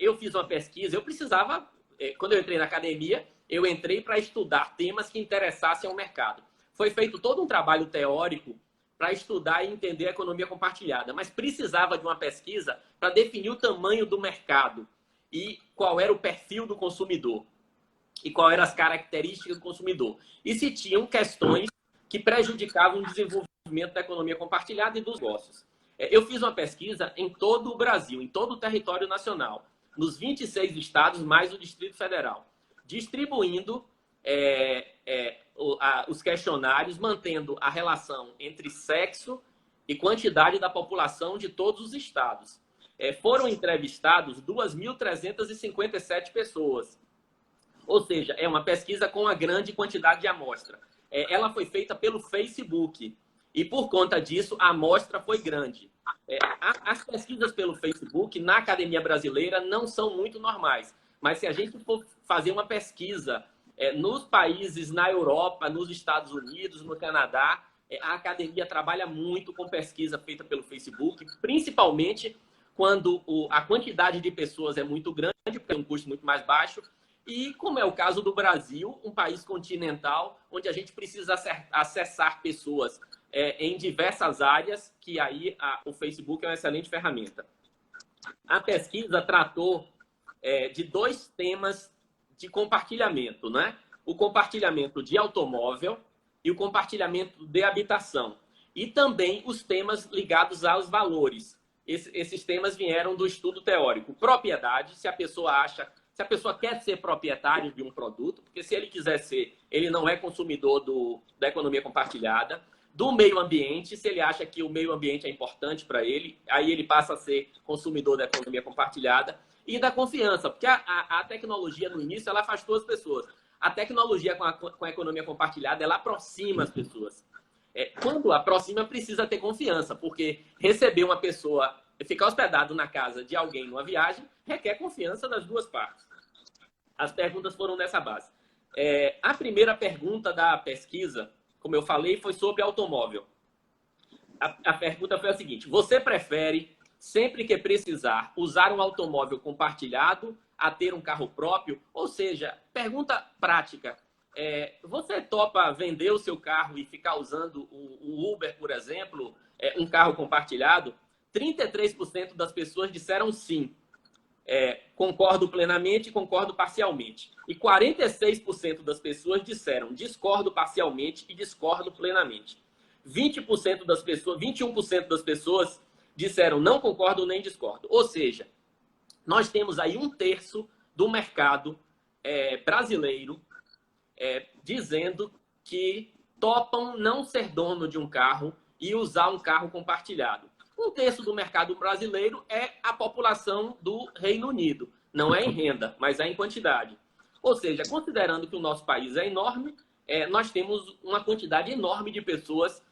Eu fiz uma pesquisa, eu precisava, quando eu entrei na academia, eu entrei para estudar temas que interessassem ao mercado. Foi feito todo um trabalho teórico para estudar e entender a economia compartilhada, mas precisava de uma pesquisa para definir o tamanho do mercado e qual era o perfil do consumidor e quais eram as características do consumidor. E se tinham questões que prejudicavam o desenvolvimento da economia compartilhada e dos negócios. Eu fiz uma pesquisa em todo o Brasil, em todo o território nacional, nos 26 estados, mais o Distrito Federal, distribuindo os questionários, mantendo a relação entre sexo e quantidade da população de todos os estados. Foram entrevistados 2.357 pessoas. Ou seja, é uma pesquisa com uma grande quantidade de amostra. Ela foi feita pelo Facebook e, por conta disso, a amostra foi grande. As pesquisas pelo Facebook na academia brasileira não são muito normais, mas se a gente for fazer uma pesquisa nos países, na Europa, nos Estados Unidos, no Canadá, a academia trabalha muito com pesquisa feita pelo Facebook, principalmente quando a quantidade de pessoas é muito grande, porque é um custo muito mais baixo, e como é o caso do Brasil, um país continental, onde a gente precisa acessar pessoas em diversas áreas, que aí o Facebook é uma excelente ferramenta. A pesquisa tratou de 2 temas de compartilhamento, né? O compartilhamento de automóvel e o compartilhamento de habitação. E também os temas ligados aos valores. Esses temas vieram do estudo teórico. Propriedade, se a pessoa quer ser proprietário de um produto, porque se ele quiser ser, ele não é consumidor da economia compartilhada. Do meio ambiente, se ele acha que o meio ambiente é importante para ele, aí ele passa a ser consumidor da economia compartilhada. E da confiança, porque a tecnologia, no início, ela afastou as pessoas. A tecnologia com a economia compartilhada, ela aproxima as pessoas. Quando aproxima, precisa ter confiança, porque receber uma pessoa, ficar hospedado na casa de alguém numa viagem, requer confiança das duas partes. As perguntas foram nessa base. A primeira pergunta da pesquisa, como eu falei, foi sobre automóvel. A pergunta foi a seguinte: você prefere, sempre que precisar, usar um automóvel compartilhado a ter um carro próprio? Ou seja, pergunta prática. Você topa vender o seu carro e ficar usando o Uber, por exemplo, um carro compartilhado? 33% das pessoas disseram sim. Concordo plenamente e concordo parcialmente. E 46% das pessoas disseram discordo parcialmente e discordo plenamente. 21% das pessoas disseram não concordo nem discordo. Ou seja, nós temos aí 1/3 do mercado brasileiro dizendo que topam não ser dono de um carro e usar um carro compartilhado. 1/3 do mercado brasileiro é a população do Reino Unido. Não é em renda, mas é em quantidade. Ou seja, considerando que o nosso país é enorme, nós temos uma quantidade enorme de pessoas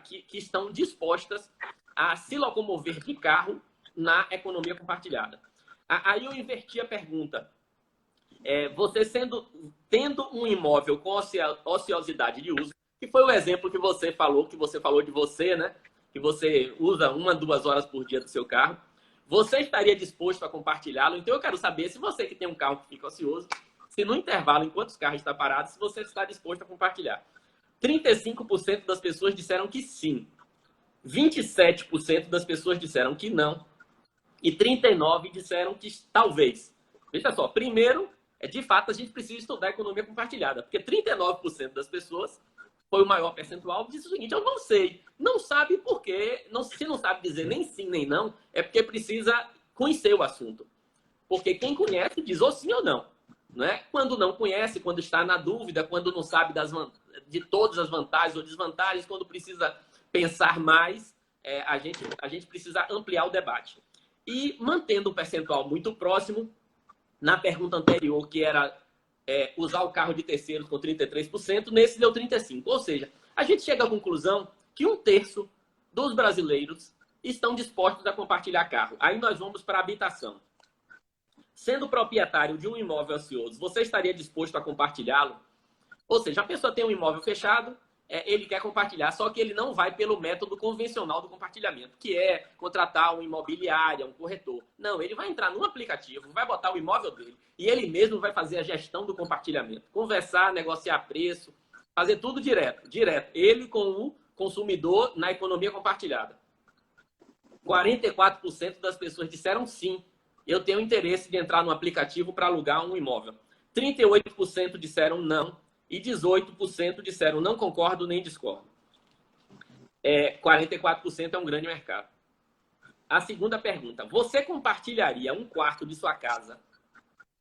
que estão dispostas a se locomover de carro na economia compartilhada. Aí eu inverti a pergunta. Você tendo um imóvel com ociosidade de uso, que foi o exemplo que você falou de você, né? Que você usa 1 a 2 horas por dia do seu carro, você estaria disposto a compartilhá-lo? Então eu quero saber se você que tem um carro que fica ocioso, se no intervalo, enquanto os carros estão parados, se você está disposto a compartilhar. 35% das pessoas disseram que sim. 27% das pessoas disseram que não. E 39% disseram que talvez. Veja só, primeiro, de fato, a gente precisa estudar a economia compartilhada, porque 39% das pessoas, foi o maior percentual, disse o seguinte: eu não sei. Não sabe por quê. Se não sabe dizer nem sim nem não, é porque precisa conhecer o assunto. Porque quem conhece diz ou sim ou não. Não é? Quando não conhece, quando está na dúvida, quando não sabe de todas as vantagens ou desvantagens, quando precisa pensar mais, a gente precisa ampliar o debate. E mantendo um percentual muito próximo, na pergunta anterior, que era usar o carro de terceiros com 33%, nesse deu 35%. Ou seja, a gente chega à conclusão que 1/3 dos brasileiros estão dispostos a compartilhar carro. Aí nós vamos para a habitação. Sendo proprietário de um imóvel ocioso, você estaria disposto a compartilhá-lo? Ou seja, a pessoa tem um imóvel fechado ele quer compartilhar, só que ele não vai pelo método convencional do compartilhamento, que é contratar uma imobiliária, um corretor. Não, ele vai entrar num aplicativo, vai botar o imóvel dele e ele mesmo vai fazer a gestão do compartilhamento. Conversar, negociar preço, fazer tudo direto. Ele com o consumidor na economia compartilhada. 44% das pessoas disseram sim, eu tenho interesse de entrar no aplicativo para alugar um imóvel. 38% disseram não. E 18% disseram não concordo nem discordo. 44% é um grande mercado. A segunda pergunta. Você compartilharia um quarto de sua casa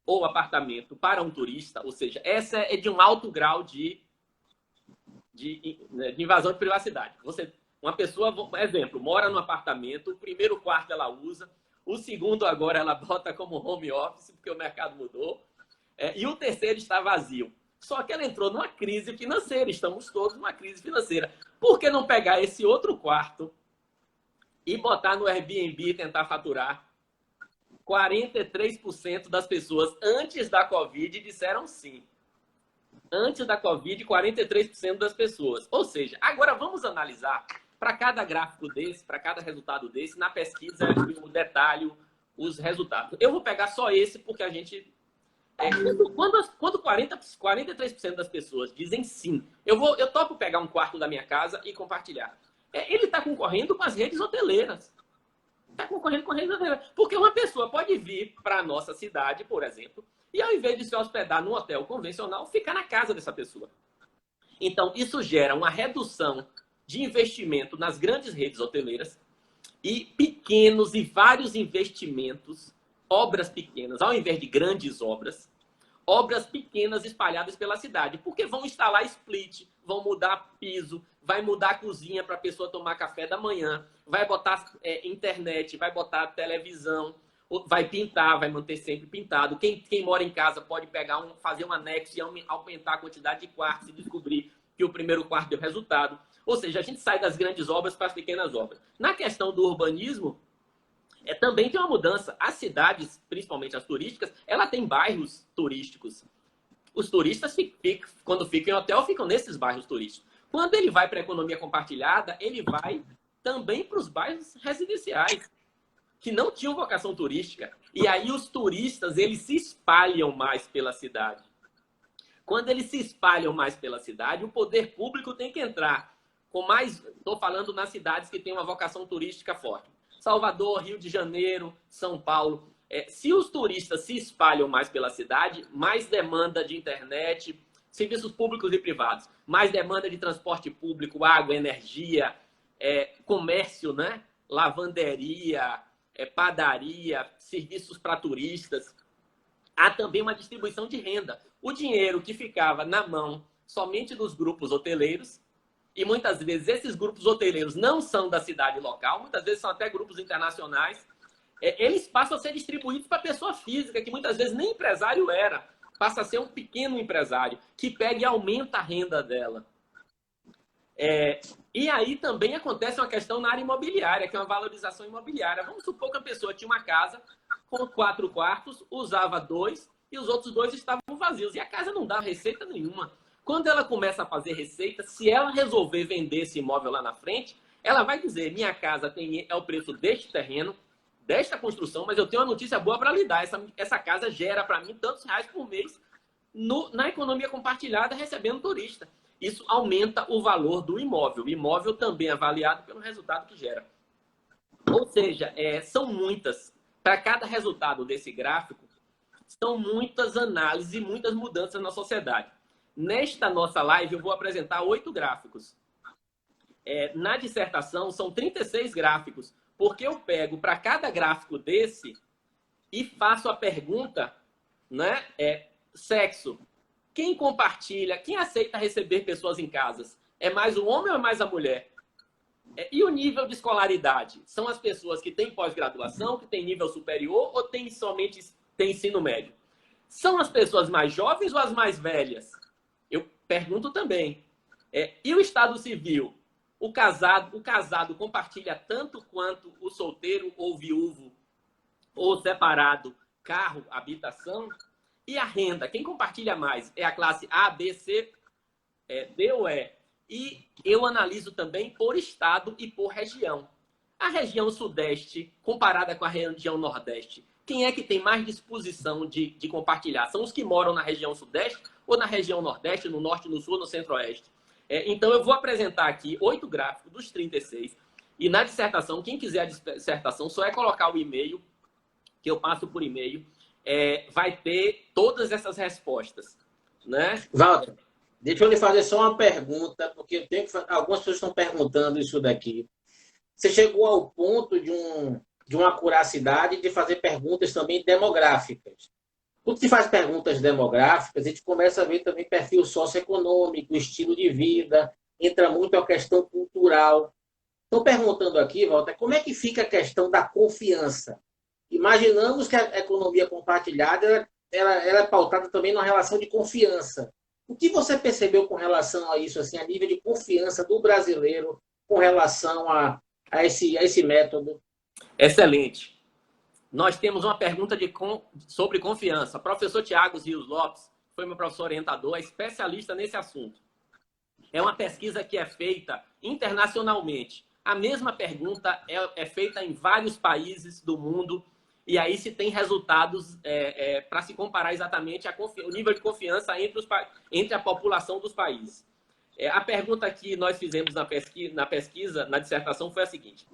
ou apartamento para um turista? Ou seja, essa é de um alto grau de invasão de privacidade. Uma pessoa, exemplo, mora no apartamento, o primeiro quarto ela usa, o segundo agora ela bota como home office, porque o mercado mudou, e o terceiro está vazio. Só que ela entrou numa crise financeira. Estamos todos numa crise financeira. Por que não pegar esse outro quarto e botar no Airbnb e tentar faturar? 43% das pessoas antes da Covid disseram sim. Antes da Covid, 43% das pessoas. Ou seja, agora vamos analisar para cada gráfico desse, para cada resultado desse, na pesquisa, o detalhe, os resultados. Eu vou pegar só esse porque a gente... Quando 43% das pessoas dizem sim, eu topo pegar um quarto da minha casa e compartilhar. Ele está concorrendo com as redes hoteleiras. Está concorrendo com as redes hoteleiras. Porque uma pessoa pode vir para a nossa cidade, por exemplo, e ao invés de se hospedar num hotel convencional, ficar na casa dessa pessoa. Então, isso gera uma redução de investimento nas grandes redes hoteleiras e pequenos e vários investimentos, obras pequenas, ao invés de grandes obras pequenas espalhadas pela cidade, porque vão instalar split, vão mudar piso, vai mudar a cozinha para a pessoa tomar café da manhã, vai botar internet, vai botar televisão, vai pintar, vai manter sempre pintado. Quem mora em casa pode pegar fazer um anexo e aumentar a quantidade de quartos e descobrir que o primeiro quarto deu resultado. Ou seja, a gente sai das grandes obras para as pequenas obras. Na questão do urbanismo, também tem uma mudança. As cidades, principalmente as turísticas, ela tem bairros turísticos. Os turistas, quando ficam em hotel, ficam nesses bairros turísticos. Quando ele vai para a economia compartilhada, ele vai também para os bairros residenciais, que não tinham vocação turística. E aí os turistas, eles se espalham mais pela cidade. Quando eles se espalham mais pela cidade, o poder público tem que entrar com mais... Estou falando nas cidades que têm uma vocação turística forte. Salvador, Rio de Janeiro, São Paulo. Se os turistas se espalham mais pela cidade, mais demanda de internet, serviços públicos e privados, mais demanda de transporte público, água, energia, comércio, né? Lavanderia, padaria, serviços para turistas. Há também uma distribuição de renda. O dinheiro que ficava na mão somente dos grupos hoteleiros, e muitas vezes esses grupos hoteleiros não são da cidade local, muitas vezes são até grupos internacionais, eles passam a ser distribuídos para a pessoa física, que muitas vezes nem empresário era, passa a ser um pequeno empresário, que pega e aumenta a renda dela. E aí também acontece uma questão na área imobiliária, que é uma valorização imobiliária. Vamos supor que a pessoa tinha uma casa com 4 quartos, usava 2 e os outros 2 estavam vazios. E a casa não dá receita nenhuma. Quando ela começa a fazer receita, se ela resolver vender esse imóvel lá na frente, ela vai dizer, minha casa é o preço deste terreno, desta construção, mas eu tenho uma notícia boa para lhe dar. Essa casa gera para mim tantos reais por mês na economia compartilhada recebendo turista. Isso aumenta o valor do imóvel. O imóvel também é avaliado pelo resultado que gera. Ou seja, são muitas. Para cada resultado desse gráfico, são muitas análises e muitas mudanças na sociedade. Nesta nossa live, eu vou apresentar 8 gráficos. Na dissertação, são 36 gráficos, porque eu pego para cada gráfico desse e faço a pergunta, né? Sexo. Quem compartilha, quem aceita receber pessoas em casas? É mais o homem ou é mais a mulher? E o nível de escolaridade? São as pessoas que têm pós-graduação, que têm nível superior ou têm ensino médio? São as pessoas mais jovens ou as mais velhas? Eu pergunto também. E o estado civil? O casado compartilha tanto quanto o solteiro ou viúvo ou separado, carro, habitação? E a renda? Quem compartilha mais? É a classe A, B, C, D ou E? E eu analiso também por estado e por região. A região Sudeste, comparada com a região Nordeste, quem é que tem mais disposição de compartilhar? São os que moram na região Sudeste ou na região Nordeste, no Norte, no Sul, no Centro-Oeste? Então, eu vou apresentar aqui 8 gráficos dos 36. E na dissertação, quem quiser a dissertação, só é colocar o e-mail, que eu passo por e-mail, vai ter todas essas respostas. Né? Walter, deixa eu lhe fazer só uma pergunta, porque eu tenho que, algumas pessoas estão perguntando isso daqui. Você chegou ao ponto de uma curiosidade de fazer perguntas também demográficas. Quando se faz perguntas demográficas, a gente começa a ver também perfil socioeconômico, estilo de vida, entra muito a questão cultural. Estou perguntando aqui, Walter, como é que fica a questão da confiança? Imaginamos que a economia compartilhada ela é pautada também numa relação de confiança. O que você percebeu com relação a isso, assim, a nível de confiança do brasileiro com relação a esse método? Excelente. Nós temos uma pergunta sobre confiança. O professor Tiago Rios Lopes foi meu professor orientador, é especialista nesse assunto. É uma pesquisa que é feita internacionalmente. A mesma pergunta é feita em vários países do mundo, e aí se tem resultados para se comparar exatamente o nível de confiança entre a população dos países. A pergunta que nós fizemos na pesquisa, na dissertação, foi a seguinte.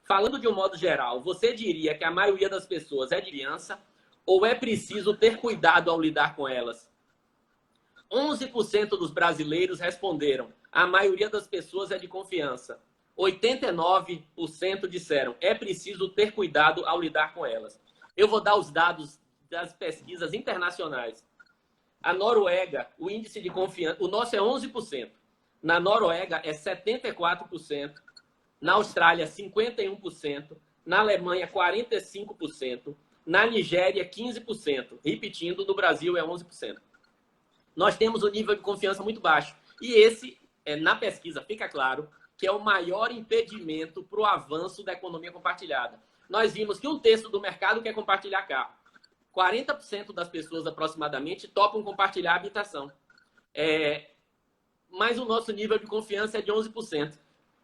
Falando de um modo geral, você diria que a maioria das pessoas é de criança ou é preciso ter cuidado ao lidar com elas? 11% dos brasileiros responderam. A maioria das pessoas é de confiança. 89% disseram. É preciso ter cuidado ao lidar com elas. Eu vou dar os dados das pesquisas internacionais. A Noruega, o índice de confiança, o nosso é 11%. Na Noruega é 74%. Na Austrália, 51%. Na Alemanha, 45%. Na Nigéria, 15%. Repetindo, no Brasil é 11%. Nós temos um nível de confiança muito baixo. E esse, na pesquisa, fica claro que é o maior impedimento para o avanço da economia compartilhada. Nós vimos que 1/3 do mercado quer compartilhar carro. 40% das pessoas, aproximadamente, topam compartilhar a habitação. Mas o nosso nível de confiança é de 11%.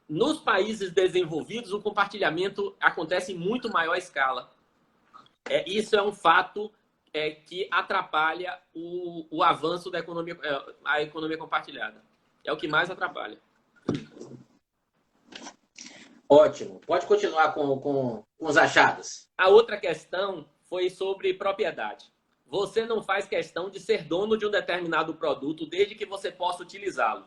Nos países desenvolvidos, o compartilhamento acontece em muito maior escala. Isso é um fato que atrapalha o avanço da economia, a economia compartilhada. É o que mais atrapalha. Ótimo. Pode continuar com os achados. A outra questão foi sobre propriedade. Você não faz questão de ser dono de um determinado produto desde que você possa utilizá-lo.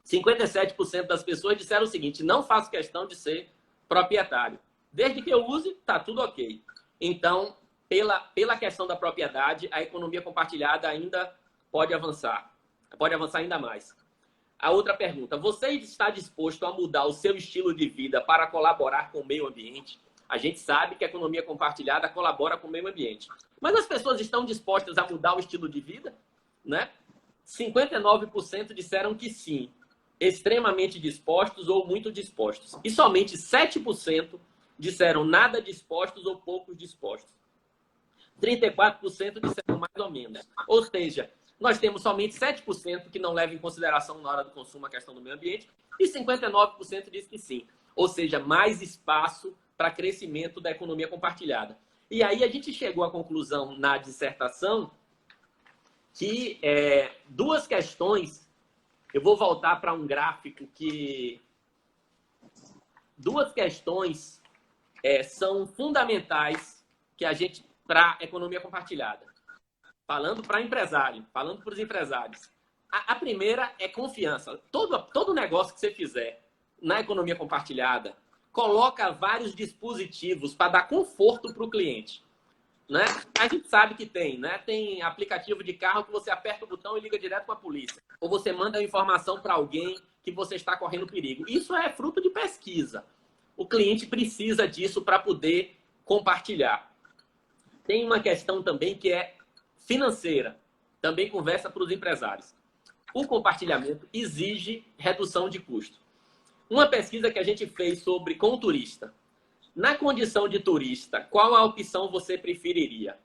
57% das pessoas disseram o seguinte: não faço questão de ser proprietário. Desde que eu use, está tudo ok. Então, pela questão da propriedade, a economia compartilhada ainda pode avançar ainda mais. A outra pergunta: você está disposto a mudar o seu estilo de vida para colaborar com o meio ambiente? A gente sabe que a economia compartilhada colabora com o meio ambiente. Mas as pessoas estão dispostas a mudar o estilo de vida? Né? 59% disseram que sim, extremamente dispostos ou muito dispostos. E somente 7% disseram nada dispostos ou pouco dispostos. 34% disseram mais ou menos. Ou seja, nós temos somente 7% que não levam em consideração na hora do consumo a questão do meio ambiente e 59% diz que sim. Ou seja, mais espaço para crescimento da economia compartilhada. E aí a gente chegou à conclusão na dissertação que duas questões, eu vou voltar para um gráfico que duas questões são fundamentais que a gente para a economia compartilhada. Falando para empresário, falando para os empresários. A primeira é confiança. Todo negócio que você fizer na economia compartilhada, coloca vários dispositivos para dar conforto para o cliente. Né? A gente sabe que tem, né? Tem aplicativo de carro que você aperta o botão e liga direto com a polícia. Ou você manda a informação para alguém que você está correndo perigo. Isso é fruto de pesquisa. O cliente precisa disso para poder compartilhar. Tem uma questão também que é financeira. Também conversa para os empresários. O compartilhamento exige redução de custo. Uma pesquisa que a gente fez com o turista. Na condição de turista, qual a opção você preferiria?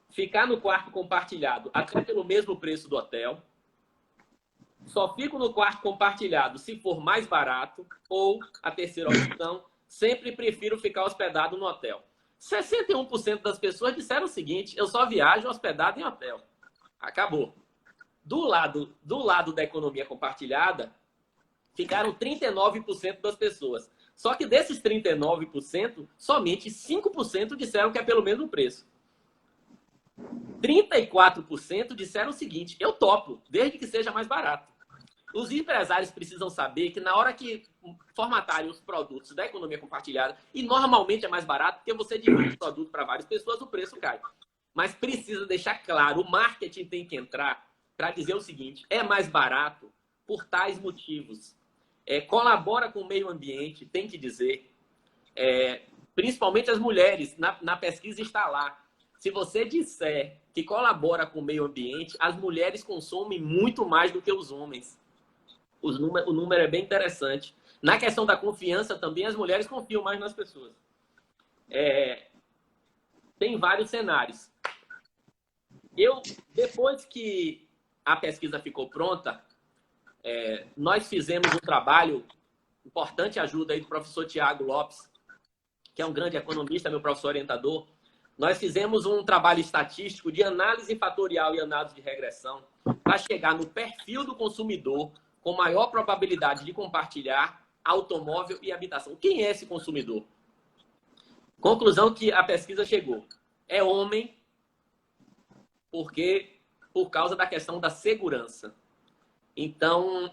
Ficar no quarto compartilhado até pelo mesmo preço do hotel? Só fico no quarto compartilhado se for mais barato. Ou, a terceira opção, sempre prefiro ficar hospedado no hotel. 61% das pessoas disseram o seguinte: eu só viajo hospedado em hotel. Acabou. Do lado da economia compartilhada, ficaram 39% das pessoas. Só que desses 39%, somente 5% disseram que é pelo mesmo preço. 34% disseram o seguinte: eu topo, desde que seja mais barato. Os empresários precisam saber que na hora que formatarem os produtos da economia compartilhada, e normalmente é mais barato, porque você divide o produto para várias pessoas, o preço cai. Mas precisa deixar claro, o marketing tem que entrar para dizer o seguinte: é mais barato por tais motivos. Colabora com o meio ambiente, tem que dizer. Principalmente as mulheres, na pesquisa está lá. Se você disser que colabora com o meio ambiente, as mulheres consomem muito mais do que os homens. O número é bem interessante. Na questão da confiança também, as mulheres confiam mais nas pessoas. Tem vários cenários. Depois que a pesquisa ficou pronta, nós fizemos um trabalho, importante ajuda aí do professor Tiago Lopes, que é um grande economista, meu professor orientador. Nós fizemos um trabalho estatístico de análise fatorial e análise de regressão para chegar no perfil do consumidor com maior probabilidade de compartilhar automóvel e habitação. Quem é esse consumidor? Conclusão que a pesquisa chegou: é homem, por causa da questão da segurança. Então,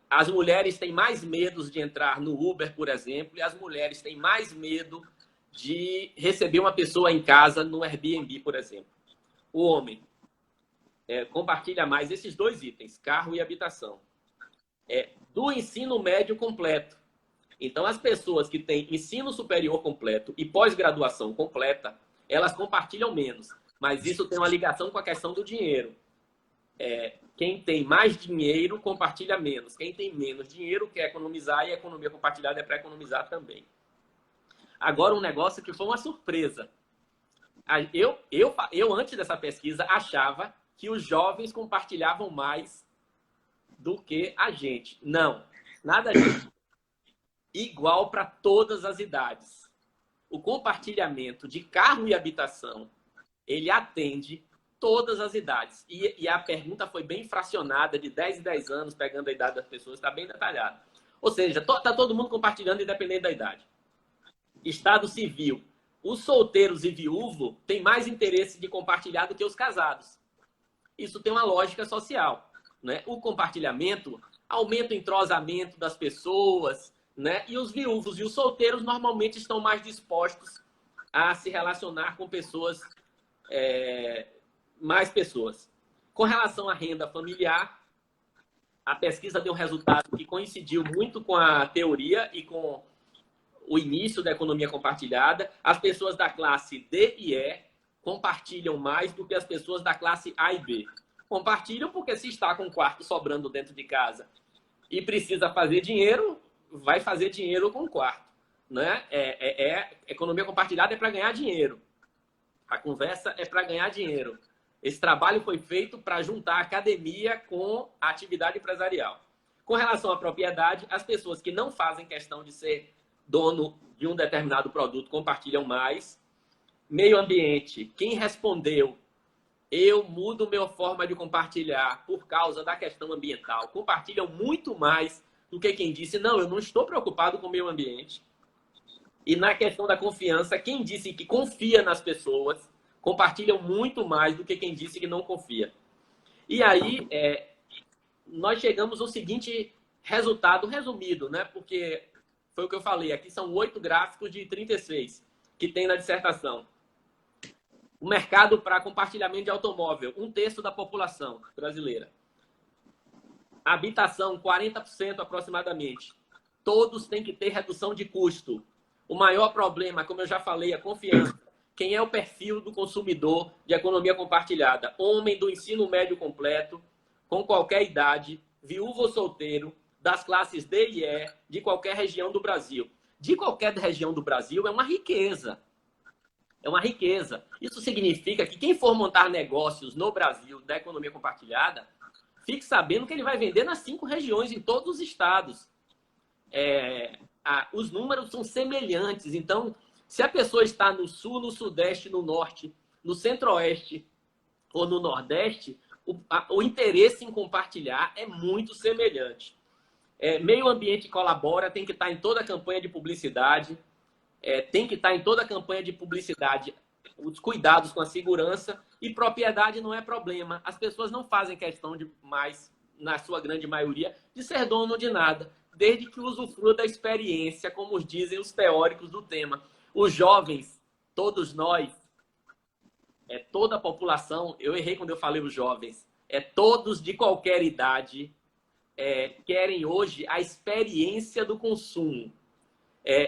as mulheres têm mais medo de entrar no Uber, por exemplo, e as mulheres têm mais medo de receber uma pessoa em casa no Airbnb, por exemplo. O homem compartilha mais esses dois itens, carro e habitação. Do ensino médio completo. Então, as pessoas que têm ensino superior completo e pós-graduação completa, elas compartilham menos. Mas isso tem uma ligação com a questão do dinheiro. Quem tem mais dinheiro compartilha menos. Quem tem menos dinheiro quer economizar, e a economia compartilhada é para economizar também. Agora, um negócio que foi uma surpresa. Eu, antes dessa pesquisa, achava que os jovens compartilhavam mais do que a gente. Não, nada disso. Igual para todas as idades. O compartilhamento de carro e habitação, ele atende todas as idades. E a pergunta foi bem fracionada, de 10 em 10 anos, pegando a idade das pessoas, está bem detalhado. Ou seja, está todo mundo compartilhando, independente da idade. Estado civil. Os solteiros e viúvos têm mais interesse de compartilhar do que os casados. Isso tem uma lógica social. Né? O compartilhamento aumenta o entrosamento das pessoas, né? E os viúvos e os solteiros normalmente estão mais dispostos a se relacionar com pessoas, mais pessoas. Com relação à renda familiar, a pesquisa deu um resultado que coincidiu muito com a teoria e com o início da economia compartilhada. As pessoas da classe D e E compartilham mais do que as pessoas da classe A e B. Compartilham porque se está com um quarto sobrando dentro de casa e precisa fazer dinheiro, vai fazer dinheiro com o quarto. Né? Economia compartilhada é para ganhar dinheiro. A conversa é para ganhar dinheiro. Esse trabalho foi feito para juntar a academia com a atividade empresarial. Com relação à propriedade, as pessoas que não fazem questão de ser dono de um determinado produto compartilham mais. Meio ambiente, quem respondeu eu mudo minha forma de compartilhar por causa da questão ambiental, compartilham muito mais do que quem disse não, eu não estou preocupado com o meio ambiente. E na questão da confiança, quem disse que confia nas pessoas compartilham muito mais do que quem disse que não confia. E aí, nós chegamos ao seguinte resultado resumido, né? Porque foi o que eu falei, aqui são 8 gráficos de 36 que tem na dissertação. O mercado para compartilhamento de automóvel, 1/3 da população brasileira. Habitação, 40% aproximadamente. Todos têm que ter redução de custo. O maior problema, como eu já falei, é a confiança. Quem é o perfil do consumidor de economia compartilhada? Homem do ensino médio completo, com qualquer idade, viúvo ou solteiro, das classes D e E, de qualquer região do Brasil. De qualquer região do Brasil é uma riqueza. É uma riqueza. Isso significa que quem for montar negócios no Brasil da economia compartilhada fique sabendo que ele vai vender nas 5 regiões, em todos os estados. Os números são semelhantes. Então, se a pessoa está no sul, no sudeste, no norte, no centro-oeste ou no nordeste, o interesse em compartilhar é muito semelhante. Meio ambiente colabora, tem que estar em toda a campanha de publicidade, tem que estar em toda a campanha de publicidade os cuidados com a segurança, e propriedade não é problema. As pessoas não fazem questão de mais, na sua grande maioria, de ser dono de nada, desde que usufrua da experiência, como dizem os teóricos do tema. Os jovens, todos nós, toda a população, eu errei quando eu falei os jovens, todos de qualquer idade querem hoje a experiência do consumo.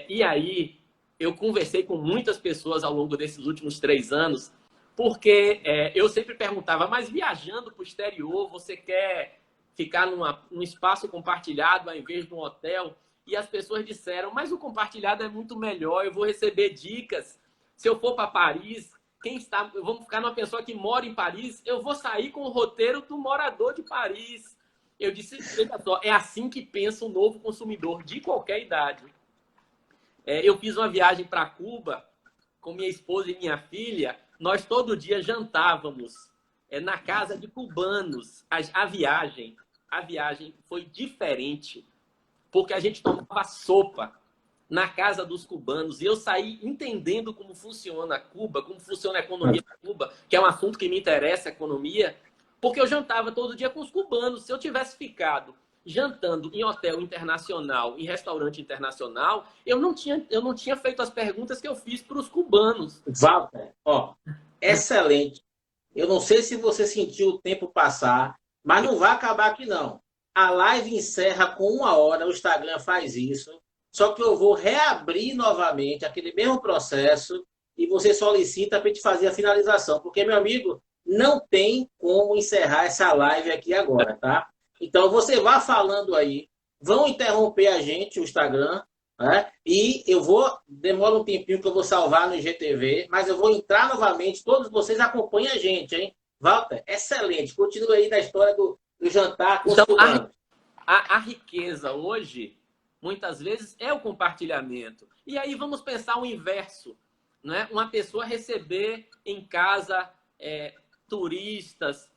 E aí, eu conversei com muitas pessoas ao longo desses últimos 3 anos, porque eu sempre perguntava, mas viajando para o exterior, você quer ficar num espaço compartilhado ao invés de um hotel? E as pessoas disseram, mas o compartilhado é muito melhor, eu vou receber dicas. Se eu for para Paris, vamos ficar numa pessoa que mora em Paris, eu vou sair com o roteiro do morador de Paris. Eu disse, veja só, é assim que pensa o novo consumidor de qualquer idade. Eu fiz uma viagem para Cuba com minha esposa e minha filha. Nós todo dia jantávamos na casa de cubanos. A viagem foi diferente, porque a gente tomava sopa na casa dos cubanos. E eu saí entendendo como funciona Cuba, como funciona a economia de Cuba, que é um assunto que me interessa, a economia, porque eu jantava todo dia com os cubanos. Se eu tivesse ficado jantando em hotel internacional, em restaurante internacional, eu não tinha feito as perguntas que eu fiz para os cubanos. Walter, excelente. Eu não sei se você sentiu o tempo passar, mas não vai acabar aqui não. A live encerra com 1 hora, o Instagram faz isso, só que eu vou reabrir novamente aquele mesmo processo e você solicita para a gente fazer a finalização, porque, meu amigo, não tem como encerrar essa live aqui agora, tá? Então, você vá falando aí, vão interromper a gente, o Instagram, né? E demora um tempinho que eu vou salvar no IGTV, mas eu vou entrar novamente, todos vocês acompanhem a gente, hein? Walter, excelente, continua aí na história do jantar com os cubanos. A riqueza hoje, muitas vezes, é o compartilhamento. E aí vamos pensar o inverso, né? Uma pessoa receber em casa turistas.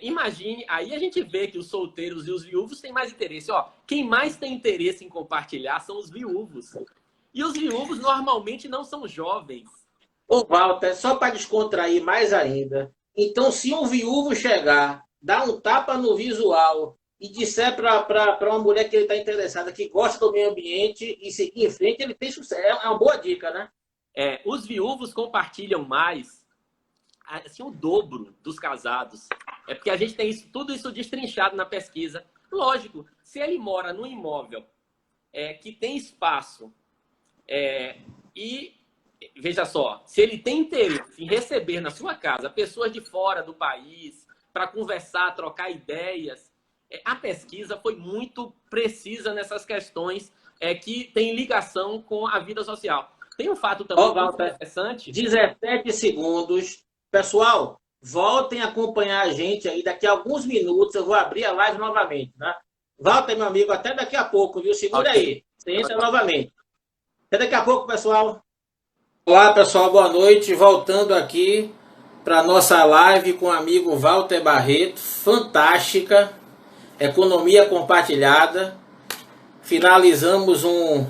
Imagine, aí a gente vê que os solteiros e os viúvos têm mais interesse. Quem mais tem interesse em compartilhar são os viúvos. E os viúvos normalmente não são jovens. Ô, Walter, só para descontrair mais ainda. Então, se um viúvo chegar, dar um tapa no visual e disser para uma mulher que ele está interessada, que gosta do meio ambiente e seguir em frente, ele tem sucesso. É uma boa dica, né? Os viúvos compartilham mais, assim, o dobro dos casados. Porque a gente tem tudo isso destrinchado na pesquisa. Lógico, se ele mora num imóvel que tem espaço e, veja só, se ele tem interesse em receber na sua casa pessoas de fora do país para conversar, trocar ideias, a pesquisa foi muito precisa nessas questões que tem ligação com a vida social. Tem um fato também muito interessante. 17 segundos. Pessoal, voltem a acompanhar a gente aí. Daqui a alguns minutos eu vou abrir a live novamente, né? Walter, meu amigo, até daqui a pouco, viu? Segura aí. Você entra novamente. Até daqui a pouco, pessoal. Olá, pessoal. Boa noite. Voltando aqui para nossa live com o amigo Walter Barreto. Fantástica. Economia compartilhada. Finalizamos 1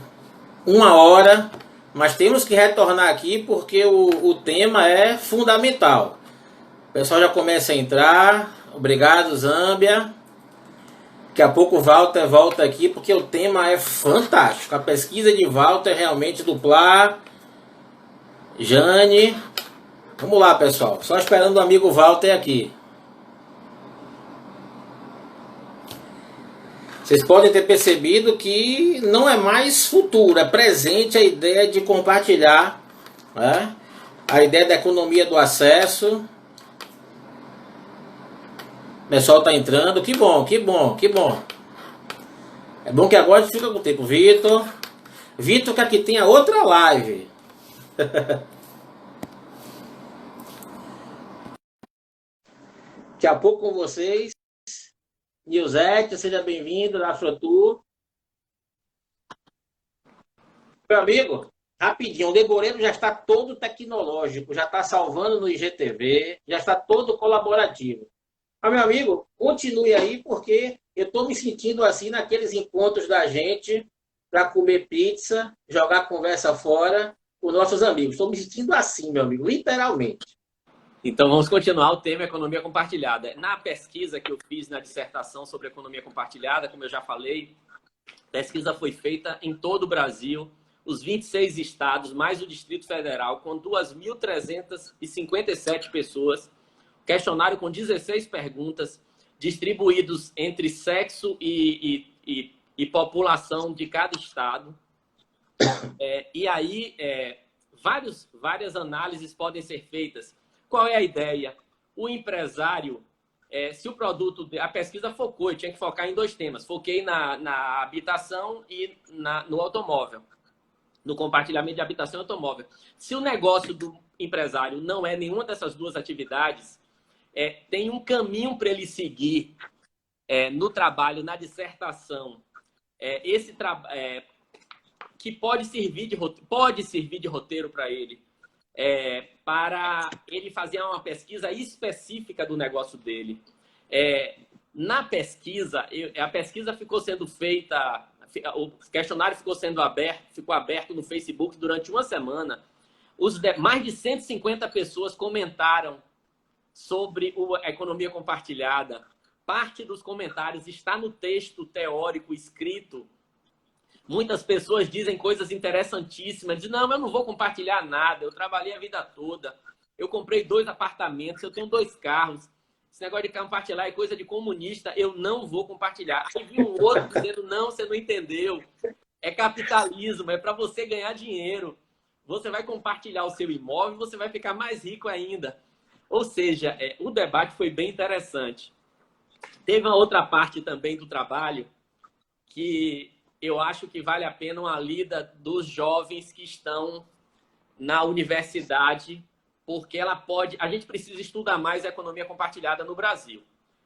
hora. Mas temos que retornar aqui porque o tema é fundamental. O pessoal já começa a entrar. Obrigado, Zâmbia. Daqui a pouco o Walter volta aqui porque o tema é fantástico. A pesquisa de Walter realmente duplar. Jane. Vamos lá, pessoal. Só esperando o amigo Walter aqui. Vocês podem ter percebido que não é mais futuro, é presente a ideia de compartilhar, né? A ideia da economia do acesso. O pessoal está entrando, que bom, que bom, que bom. É bom que agora a gente fica com o tempo. Vitor que aqui tem a outra live. Daqui a pouco com vocês. Nilzete, seja bem-vindo na Afrotour. Meu amigo, rapidinho, o Deboreiro já está todo tecnológico, já está salvando no IGTV, já está todo colaborativo. Mas, meu amigo, continue aí, porque eu estou me sentindo assim naqueles encontros da gente para comer pizza, jogar conversa fora com nossos amigos. Estou me sentindo assim, meu amigo, literalmente. Então, vamos continuar o tema economia compartilhada. Na pesquisa que eu fiz na dissertação sobre economia compartilhada, como eu já falei, a pesquisa foi feita em todo o Brasil, os 26 estados, mais o Distrito Federal, com 2.357 pessoas, questionário com 16 perguntas, distribuídos entre sexo e população de cada estado. E aí, várias análises podem ser feitas. Qual é a ideia? O empresário, se o produto... A pesquisa focou, eu tinha que focar em 2 temas. Foquei na habitação e no automóvel, no compartilhamento de habitação e automóvel. Se o negócio do empresário não é nenhuma dessas 2 atividades, tem um caminho para ele seguir no trabalho, na dissertação, que pode servir de roteiro para ele, para ele fazer uma pesquisa específica do negócio dele. Na pesquisa, a pesquisa ficou sendo feita, o questionário ficou aberto no Facebook durante uma semana. Mais de 150 pessoas comentaram sobre a economia compartilhada. Parte dos comentários está no texto teórico escrito. Muitas pessoas dizem coisas interessantíssimas. Dizem, não, eu não vou compartilhar nada. Eu trabalhei a vida toda. Eu comprei 2 apartamentos. Eu tenho 2 carros. Esse negócio de compartilhar é coisa de comunista. Eu não vou compartilhar. Aí vi um outro dizendo, não, você não entendeu. É capitalismo. É para você ganhar dinheiro. Você vai compartilhar o seu imóvel e você vai ficar mais rico ainda. Ou seja, o debate foi bem interessante. Teve uma outra parte também do trabalho que eu acho que vale a pena uma lida dos jovens que estão na universidade, porque a gente precisa estudar mais a economia compartilhada no Brasil.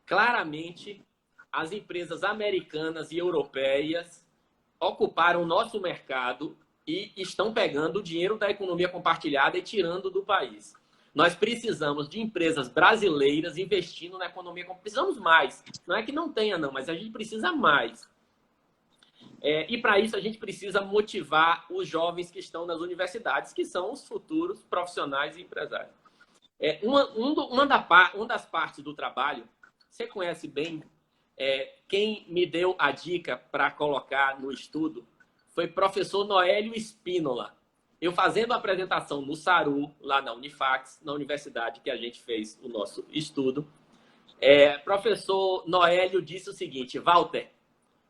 Claramente, as empresas americanas e europeias ocuparam o nosso mercado e estão pegando o dinheiro da economia compartilhada e tirando do país. Nós precisamos de empresas brasileiras investindo na economia. Precisamos mais. Não é que não tenha, não, mas a gente precisa mais. E para isso a gente precisa motivar os jovens que estão nas universidades, que são os futuros profissionais e empresários. Uma das partes do trabalho, você conhece bem, quem me deu a dica para colocar no estudo foi o professor Noélio Spínola. Eu fazendo a apresentação no Saru, lá na Unifax, na universidade que a gente fez o nosso estudo, professor Noélio disse o seguinte, Walter,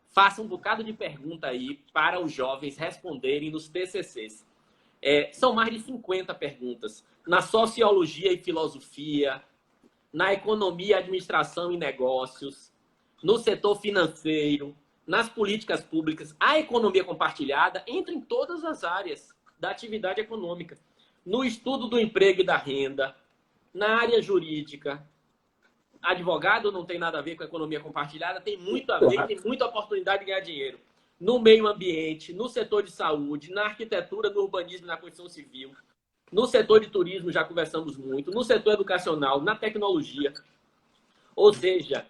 faça um bocado de pergunta aí para os jovens responderem nos TCCs. São mais de 50 perguntas. Na sociologia e filosofia, na economia, administração e negócios, no setor financeiro, nas políticas públicas, a economia compartilhada entra em todas as áreas da atividade econômica, no estudo do emprego e da renda, na área jurídica. Advogado não tem nada a ver com a economia compartilhada, tem muito a ver, tem muita oportunidade de ganhar dinheiro. No meio ambiente, no setor de saúde, na arquitetura, no urbanismo e na construção civil, no setor de turismo, já conversamos muito, no setor educacional, na tecnologia. Ou seja,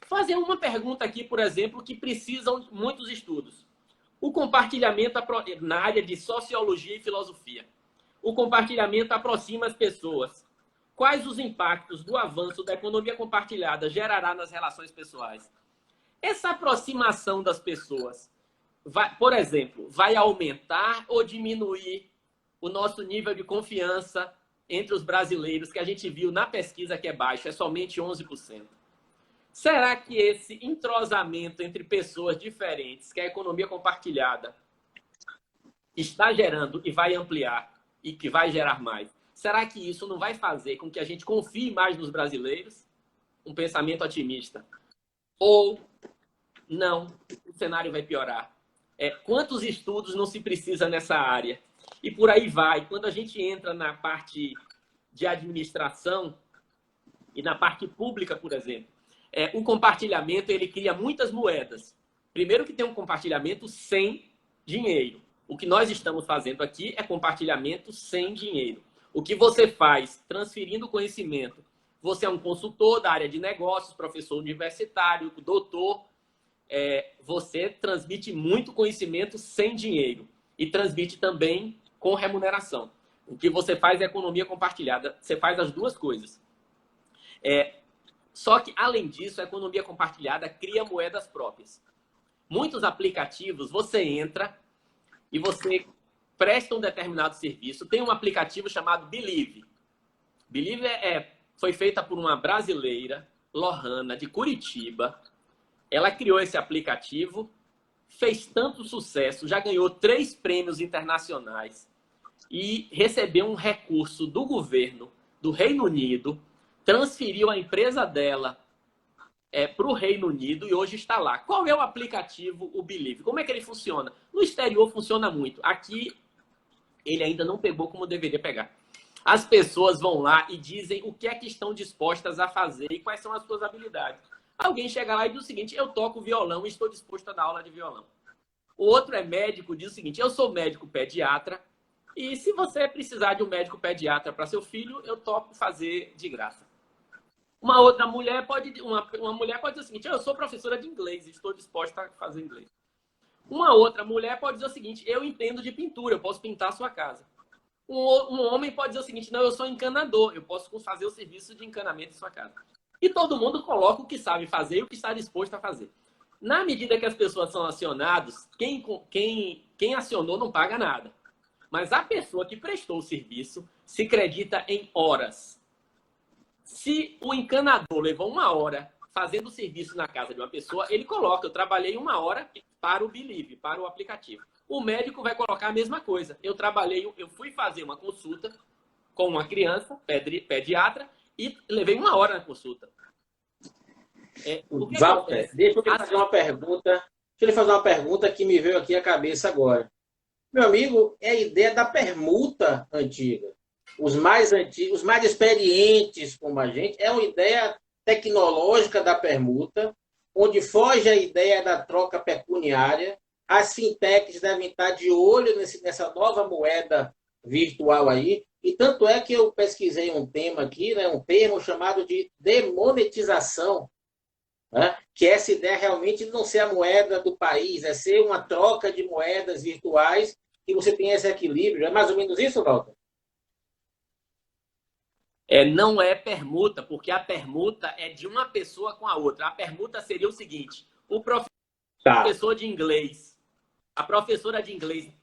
fazer uma pergunta aqui, por exemplo, que precisam muitos estudos. O compartilhamento na área de sociologia e filosofia. O compartilhamento aproxima as pessoas. Quais os impactos do avanço da economia compartilhada gerará nas relações pessoais? Essa aproximação das pessoas, por exemplo, vai aumentar ou diminuir o nosso nível de confiança entre os brasileiros, que a gente viu na pesquisa que é baixo, é somente 11%. Será que esse entrosamento entre pessoas diferentes, que a economia compartilhada está gerando e vai ampliar e que vai gerar mais, será que isso não vai fazer com que a gente confie mais nos brasileiros? Um pensamento otimista. Ou não, o cenário vai piorar. Quantos estudos não se precisa nessa área? E por aí vai. Quando a gente entra na parte de administração e na parte pública, por exemplo, O compartilhamento, ele cria muitas moedas. Primeiro que tem um compartilhamento sem dinheiro. O que nós estamos fazendo aqui é compartilhamento sem dinheiro. O que você faz transferindo conhecimento? Você é um consultor da área de negócios, professor universitário, doutor. Você transmite muito conhecimento sem dinheiro e transmite também com remuneração. O que você faz é economia compartilhada. Você faz as duas coisas. Só que, além disso, a economia compartilhada cria moedas próprias. Muitos aplicativos, você entra e você presta um determinado serviço. Tem um aplicativo chamado Believe. Believe foi feita por uma brasileira, Lohana, de Curitiba. Ela criou esse aplicativo, fez tanto sucesso, já ganhou 3 prêmios internacionais e recebeu um recurso do governo do Reino Unido, transferiu a empresa dela para o Reino Unido e hoje está lá. Qual é o aplicativo, o Believe? Como é que ele funciona? No exterior funciona muito. Aqui, ele ainda não pegou como deveria pegar. As pessoas vão lá e dizem o que é que estão dispostas a fazer e quais são as suas habilidades. Alguém chega lá e diz o seguinte: eu toco violão e estou disposto a dar aula de violão. O outro é médico, diz o seguinte: eu sou médico pediatra e se você precisar de um médico pediatra para seu filho, eu topo fazer de graça. Uma outra mulher uma mulher pode dizer o seguinte: eu sou professora de inglês e estou disposta a fazer inglês. Uma outra mulher pode dizer o seguinte: eu entendo de pintura, eu posso pintar a sua casa. Um homem pode dizer o seguinte: não, eu sou encanador, eu posso fazer o serviço de encanamento em sua casa. E todo mundo coloca o que sabe fazer e o que está disposto a fazer. Na medida que as pessoas são acionadas, quem acionou não paga nada. Mas a pessoa que prestou o serviço se acredita em horas. Se o encanador levou 1 hora fazendo o serviço na casa de uma pessoa, ele coloca: eu trabalhei 1 hora para o Believe, para o aplicativo. O médico vai colocar a mesma coisa. Eu fui fazer uma consulta com uma criança, pediatra, e levei 1 hora na consulta. Walter, deixa eu lhe fazer uma pergunta. Deixa eu lhe fazer uma pergunta que me veio aqui à cabeça agora. Meu amigo, é a ideia da permuta antiga. Os mais antigos, os mais experientes como a gente, é uma ideia tecnológica da permuta, onde foge a ideia da troca pecuniária. As fintechs devem estar de olho nessa nova moeda virtual aí. E tanto é que eu pesquisei um tema aqui, né, um termo chamado de demonetização, né, que essa ideia realmente não ser a moeda do país, é ser uma troca de moedas virtuais e você tem esse equilíbrio. É mais ou menos isso, Walter? Não é permuta, porque a permuta é de uma pessoa com a outra. A permuta seria o seguinte: o professor de inglês, a professora de inglês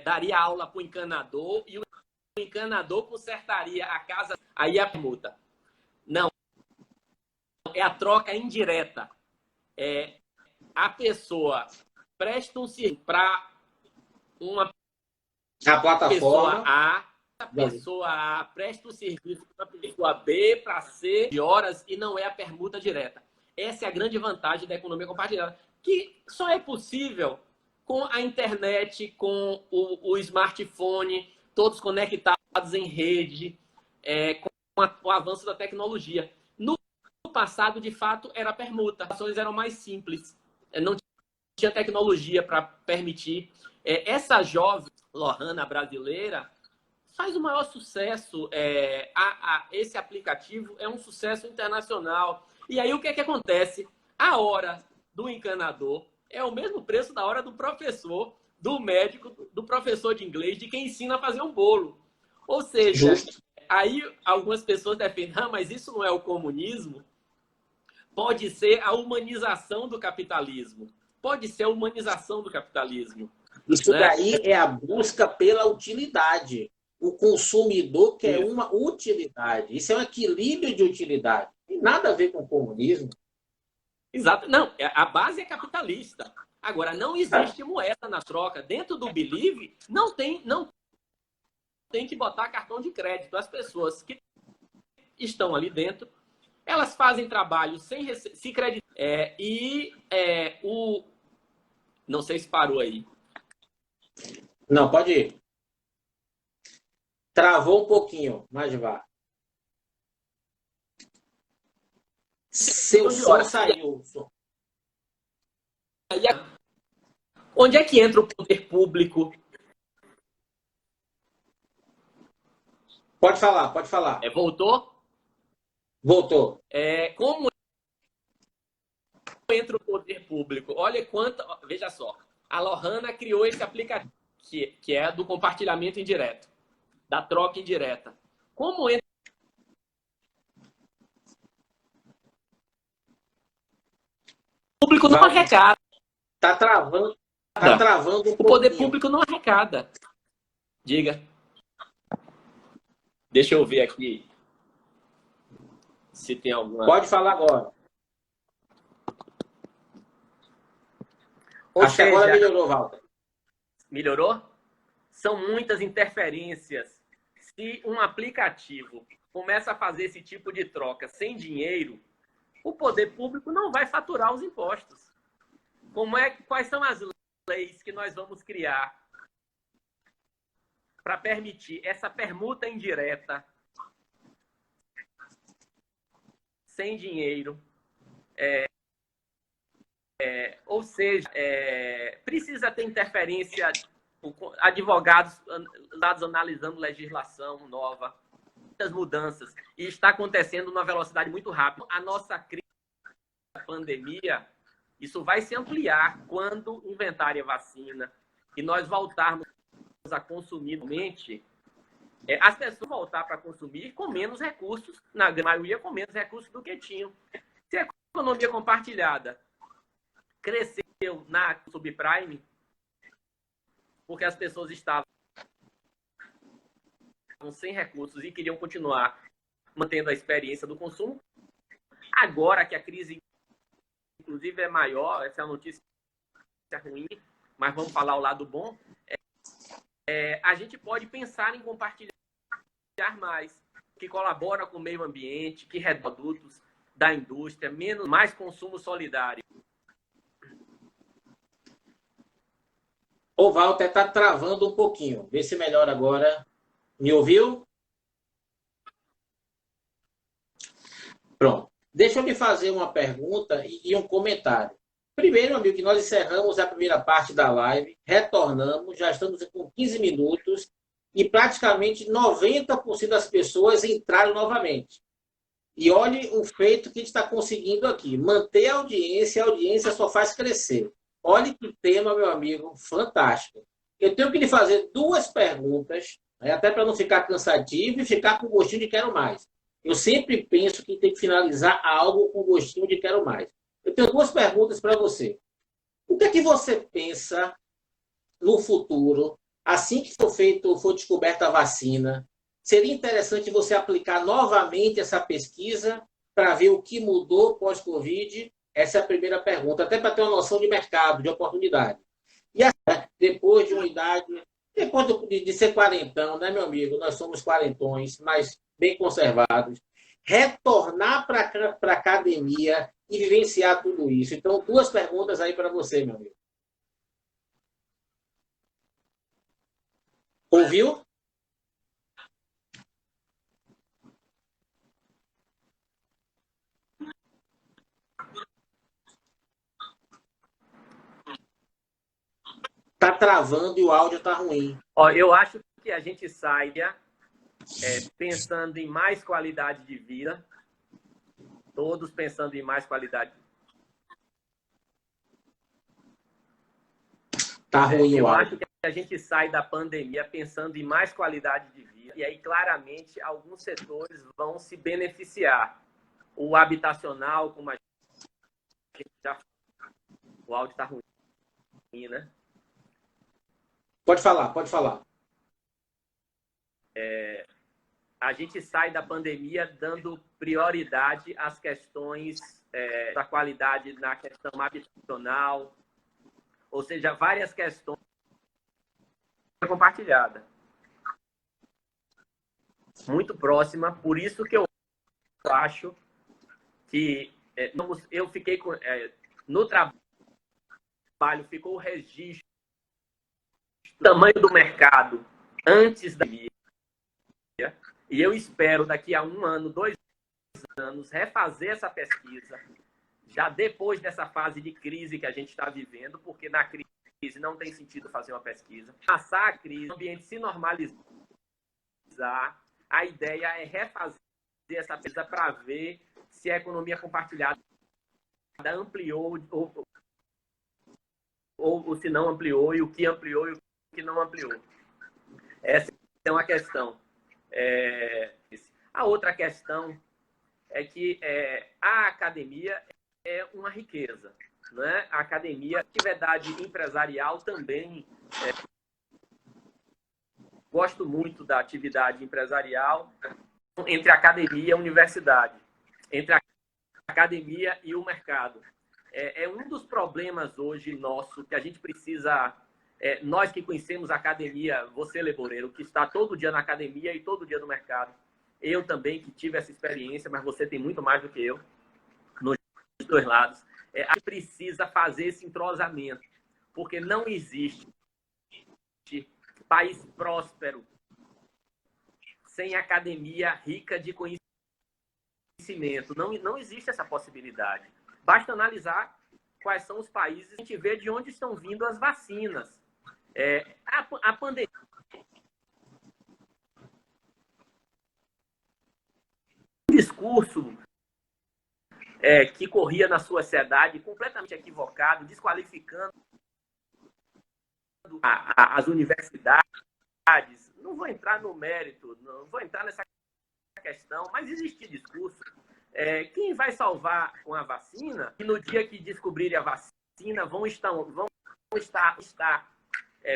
daria aula para o encanador e o encanador consertaria a casa. Aí a permuta. Não, é a troca indireta. A pessoa presta um serviço para uma pessoa A, a pessoa A presta o serviço para a pessoa B, para C, de horas, e não é a permuta direta. Essa é a grande vantagem da economia compartilhada, que só é possível com a internet, com o smartphone, todos conectados em rede, com o avanço da tecnologia. No passado, de fato, era permuta. As ações eram mais simples. Não tinha tecnologia para permitir. Essa jovem Lohana brasileira faz o maior sucesso. Esse aplicativo é um sucesso internacional. E aí o que é que acontece? A hora do encanador é o mesmo preço da hora do professor, do médico, do professor de inglês, de quem ensina a fazer um bolo. Ou seja, aí algumas pessoas defendem: mas isso não é o comunismo? Pode ser a humanização do capitalismo. Pode ser a humanização do capitalismo. Isso daí é a busca pela utilidade. O consumidor quer uma utilidade. Isso é um equilíbrio de utilidade. Não tem nada a ver com o comunismo. Exato. Não, a base é capitalista. Agora, não existe moeda na troca. Dentro do Believe, não tem que botar cartão de crédito. As pessoas que estão ali dentro, elas fazem trabalho sem se creditar. Não sei se parou aí. Não, pode ir. Travou um pouquinho, mas vá. Seu som saiu. Onde é que entra o poder público? Pode falar, pode falar. Voltou? Voltou. Como entra o poder público? Olha quanto... Veja só. A Lohana criou esse aplicativo, que é do compartilhamento indireto, da troca indireta. Como entra o público não arrecada? Tá travando um pouquinho. O poder público não arrecada. Diga. Deixa eu ver aqui se tem alguma... Pode falar agora. Ou Acho que agora melhorou, Walter. Melhorou? São muitas interferências. Se um aplicativo começa a fazer esse tipo de troca sem dinheiro, o poder público não vai faturar os impostos. Quais são as leis que nós vamos criar para permitir essa permuta indireta sem dinheiro? Ou seja, precisa ter interferência, advogados analisando legislação nova, muitas mudanças, e está acontecendo numa velocidade muito rápida. A nossa crise da pandemia, isso vai se ampliar quando inventarem a vacina e nós voltarmos a consumir mente, as pessoas voltar para consumir com menos recursos, na maioria com menos recursos do que tinham. Se a economia compartilhada cresceu na subprime, porque as pessoas estavam sem recursos e queriam continuar mantendo a experiência do consumo, agora que a crise, inclusive, é maior, essa é uma notícia ruim, mas vamos falar o lado bom, a gente pode pensar em compartilhar mais, que colabora com o meio ambiente, que reduz produtos da indústria, mais consumo solidário. O Walter está travando um pouquinho. Vê se melhora agora. Me ouviu? Pronto. Deixa eu lhe fazer uma pergunta e um comentário. Primeiro, amigo, que nós encerramos a primeira parte da live, retornamos, já estamos com 15 minutos e praticamente 90% das pessoas entraram novamente. E olhe o feito que a gente está conseguindo aqui. Manter a audiência só faz crescer. Olha que tema, meu amigo, fantástico. Eu tenho que lhe fazer duas perguntas, até para não ficar cansativo e ficar com gostinho de quero mais. Eu sempre penso que tem que finalizar algo com gostinho de quero mais. Eu tenho duas perguntas para você. O que é que você pensa no futuro, assim que for descoberta a vacina? Seria interessante você aplicar novamente essa pesquisa para ver o que mudou pós-Covid? Essa é a primeira pergunta, até para ter uma noção de mercado, de oportunidade. E depois de uma idade, depois de ser quarentão, né, meu amigo? Nós somos quarentões, mas bem conservados. Retornar para a academia e vivenciar tudo isso. Então, duas perguntas aí para você, meu amigo. Ouviu? Tá travando e o áudio tá ruim. Eu acho que a gente saia pensando em mais qualidade de vida, todos pensando em mais qualidade. Tá ruim Eu o áudio. acho que a gente sai da pandemia pensando em mais qualidade de vida e aí claramente alguns setores vão se beneficiar. O habitacional, como a gente já... O áudio tá ruim, né? Pode falar, pode falar. A gente sai da pandemia dando prioridade às questões da qualidade na questão habitacional, ou seja, várias questões compartilhadas. Muito próxima, por isso que eu acho que eu fiquei com... no trabalho ficou o registro do tamanho do mercado antes da pandemia, e eu espero daqui a 1 ano, 2 anos, refazer essa pesquisa, já depois dessa fase de crise que a gente está vivendo, porque na crise não tem sentido fazer uma pesquisa. Passar a crise, o ambiente se normalizar, a ideia é refazer essa pesquisa para ver se a economia compartilhada ampliou ou se não ampliou, e o que ampliou e o que não ampliou. Essa é uma questão. A outra questão é que a academia é uma riqueza, né? A academia, a atividade empresarial também. Gosto muito da atividade empresarial entre a academia e a universidade, entre a academia e o mercado. É um dos problemas hoje nosso que a gente precisa. Nós que conhecemos a academia, você, Leboreiro, que está todo dia na academia e todo dia no mercado, eu também que tive essa experiência, mas você tem muito mais do que eu, nos dois lados. A gente precisa fazer esse entrosamento, porque não existe país próspero sem academia rica de conhecimento. Não existe essa possibilidade. Basta analisar quais são os países, a gente vê de onde estão vindo as vacinas. A pandemia. Um discurso que corria na sociedade completamente equivocado, desqualificando as universidades. Não vou entrar no mérito, não vou entrar nessa questão, mas existe discurso. Quem vai salvar com a vacina, e no dia que descobrirem a vacina, vão estar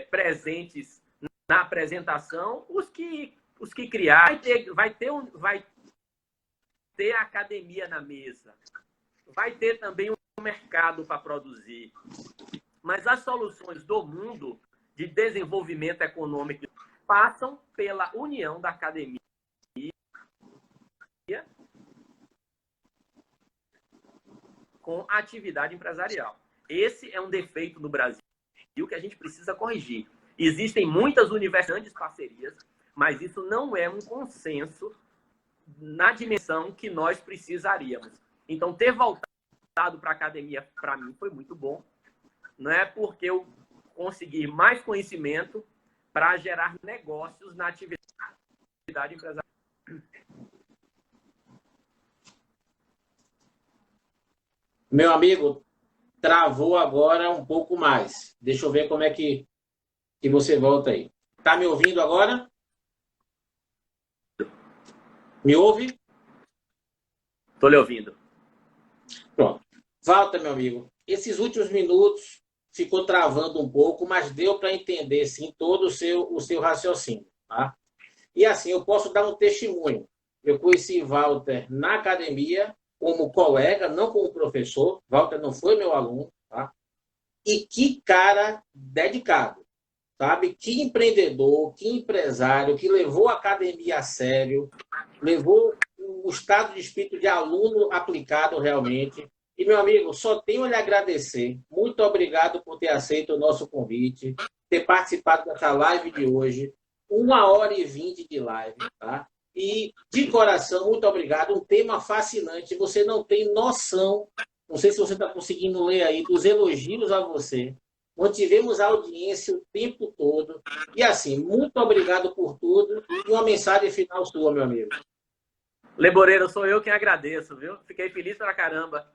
presentes na apresentação os que criaram. Vai ter a academia na mesa, vai ter também um mercado para produzir. Mas as soluções do mundo de desenvolvimento econômico passam pela união da academia com a atividade empresarial. Esse é um defeito no Brasil que a gente precisa corrigir. Existem muitas universidades, parcerias, mas isso não é um consenso na dimensão que nós precisaríamos. Então, ter voltado para a academia, para mim, foi muito bom. Não é porque eu consegui mais conhecimento para gerar negócios na atividade empresarial. Meu amigo, travou agora um pouco mais. Deixa eu ver como é que você volta aí. Tá me ouvindo agora? Me ouve? Estou lhe ouvindo. Pronto. Walter, meu amigo, esses últimos minutos ficou travando um pouco, mas deu para entender, sim, todo o seu raciocínio. Tá? E assim, eu posso dar um testemunho. Eu conheci Walter na academia, como colega, não como professor. Walter não foi meu aluno. Tá? E que cara dedicado. Sabe? Que empreendedor, que empresário, que levou a academia a sério, levou o estado de espírito de aluno aplicado realmente. E, meu amigo, só tenho a lhe agradecer. Muito obrigado por ter aceito o nosso convite, ter participado dessa live de hoje. 1h20 de live, tá? E, de coração, muito obrigado. Um tema fascinante. Você não tem noção, não sei se você está conseguindo ler aí, dos elogios a você. Mantivemos a audiência o tempo todo. E, assim, muito obrigado por tudo. E uma mensagem final sua, meu amigo. Leboreiro, sou eu quem agradeço, viu? Fiquei feliz pra caramba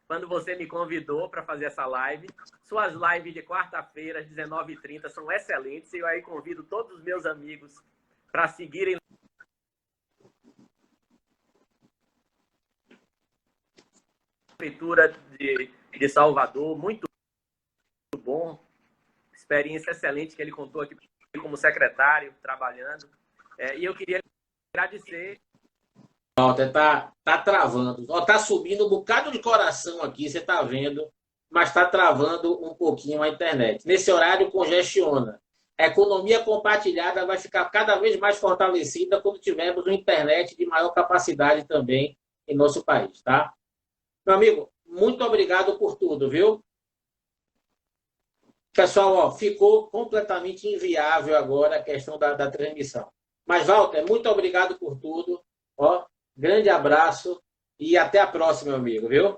quando você me convidou para fazer essa live. Suas lives de quarta-feira, às 19h30, são excelentes. E eu aí convido todos os meus amigos para seguirem. Prefeitura de Salvador, muito bom. Experiência excelente que ele contou aqui como secretário, trabalhando. E eu queria agradecer. Walter, tá travando. Tá subindo um bocado de coração aqui, você tá vendo, mas tá travando um pouquinho a internet. Nesse horário congestiona. A economia compartilhada vai ficar cada vez mais fortalecida quando tivermos uma internet de maior capacidade também em nosso país, tá? Meu amigo, muito obrigado por tudo, viu? Pessoal, ó, ficou completamente inviável agora a questão da transmissão. Mas, Walter, muito obrigado por tudo. Ó, Grande abraço e até a próxima, meu amigo, viu?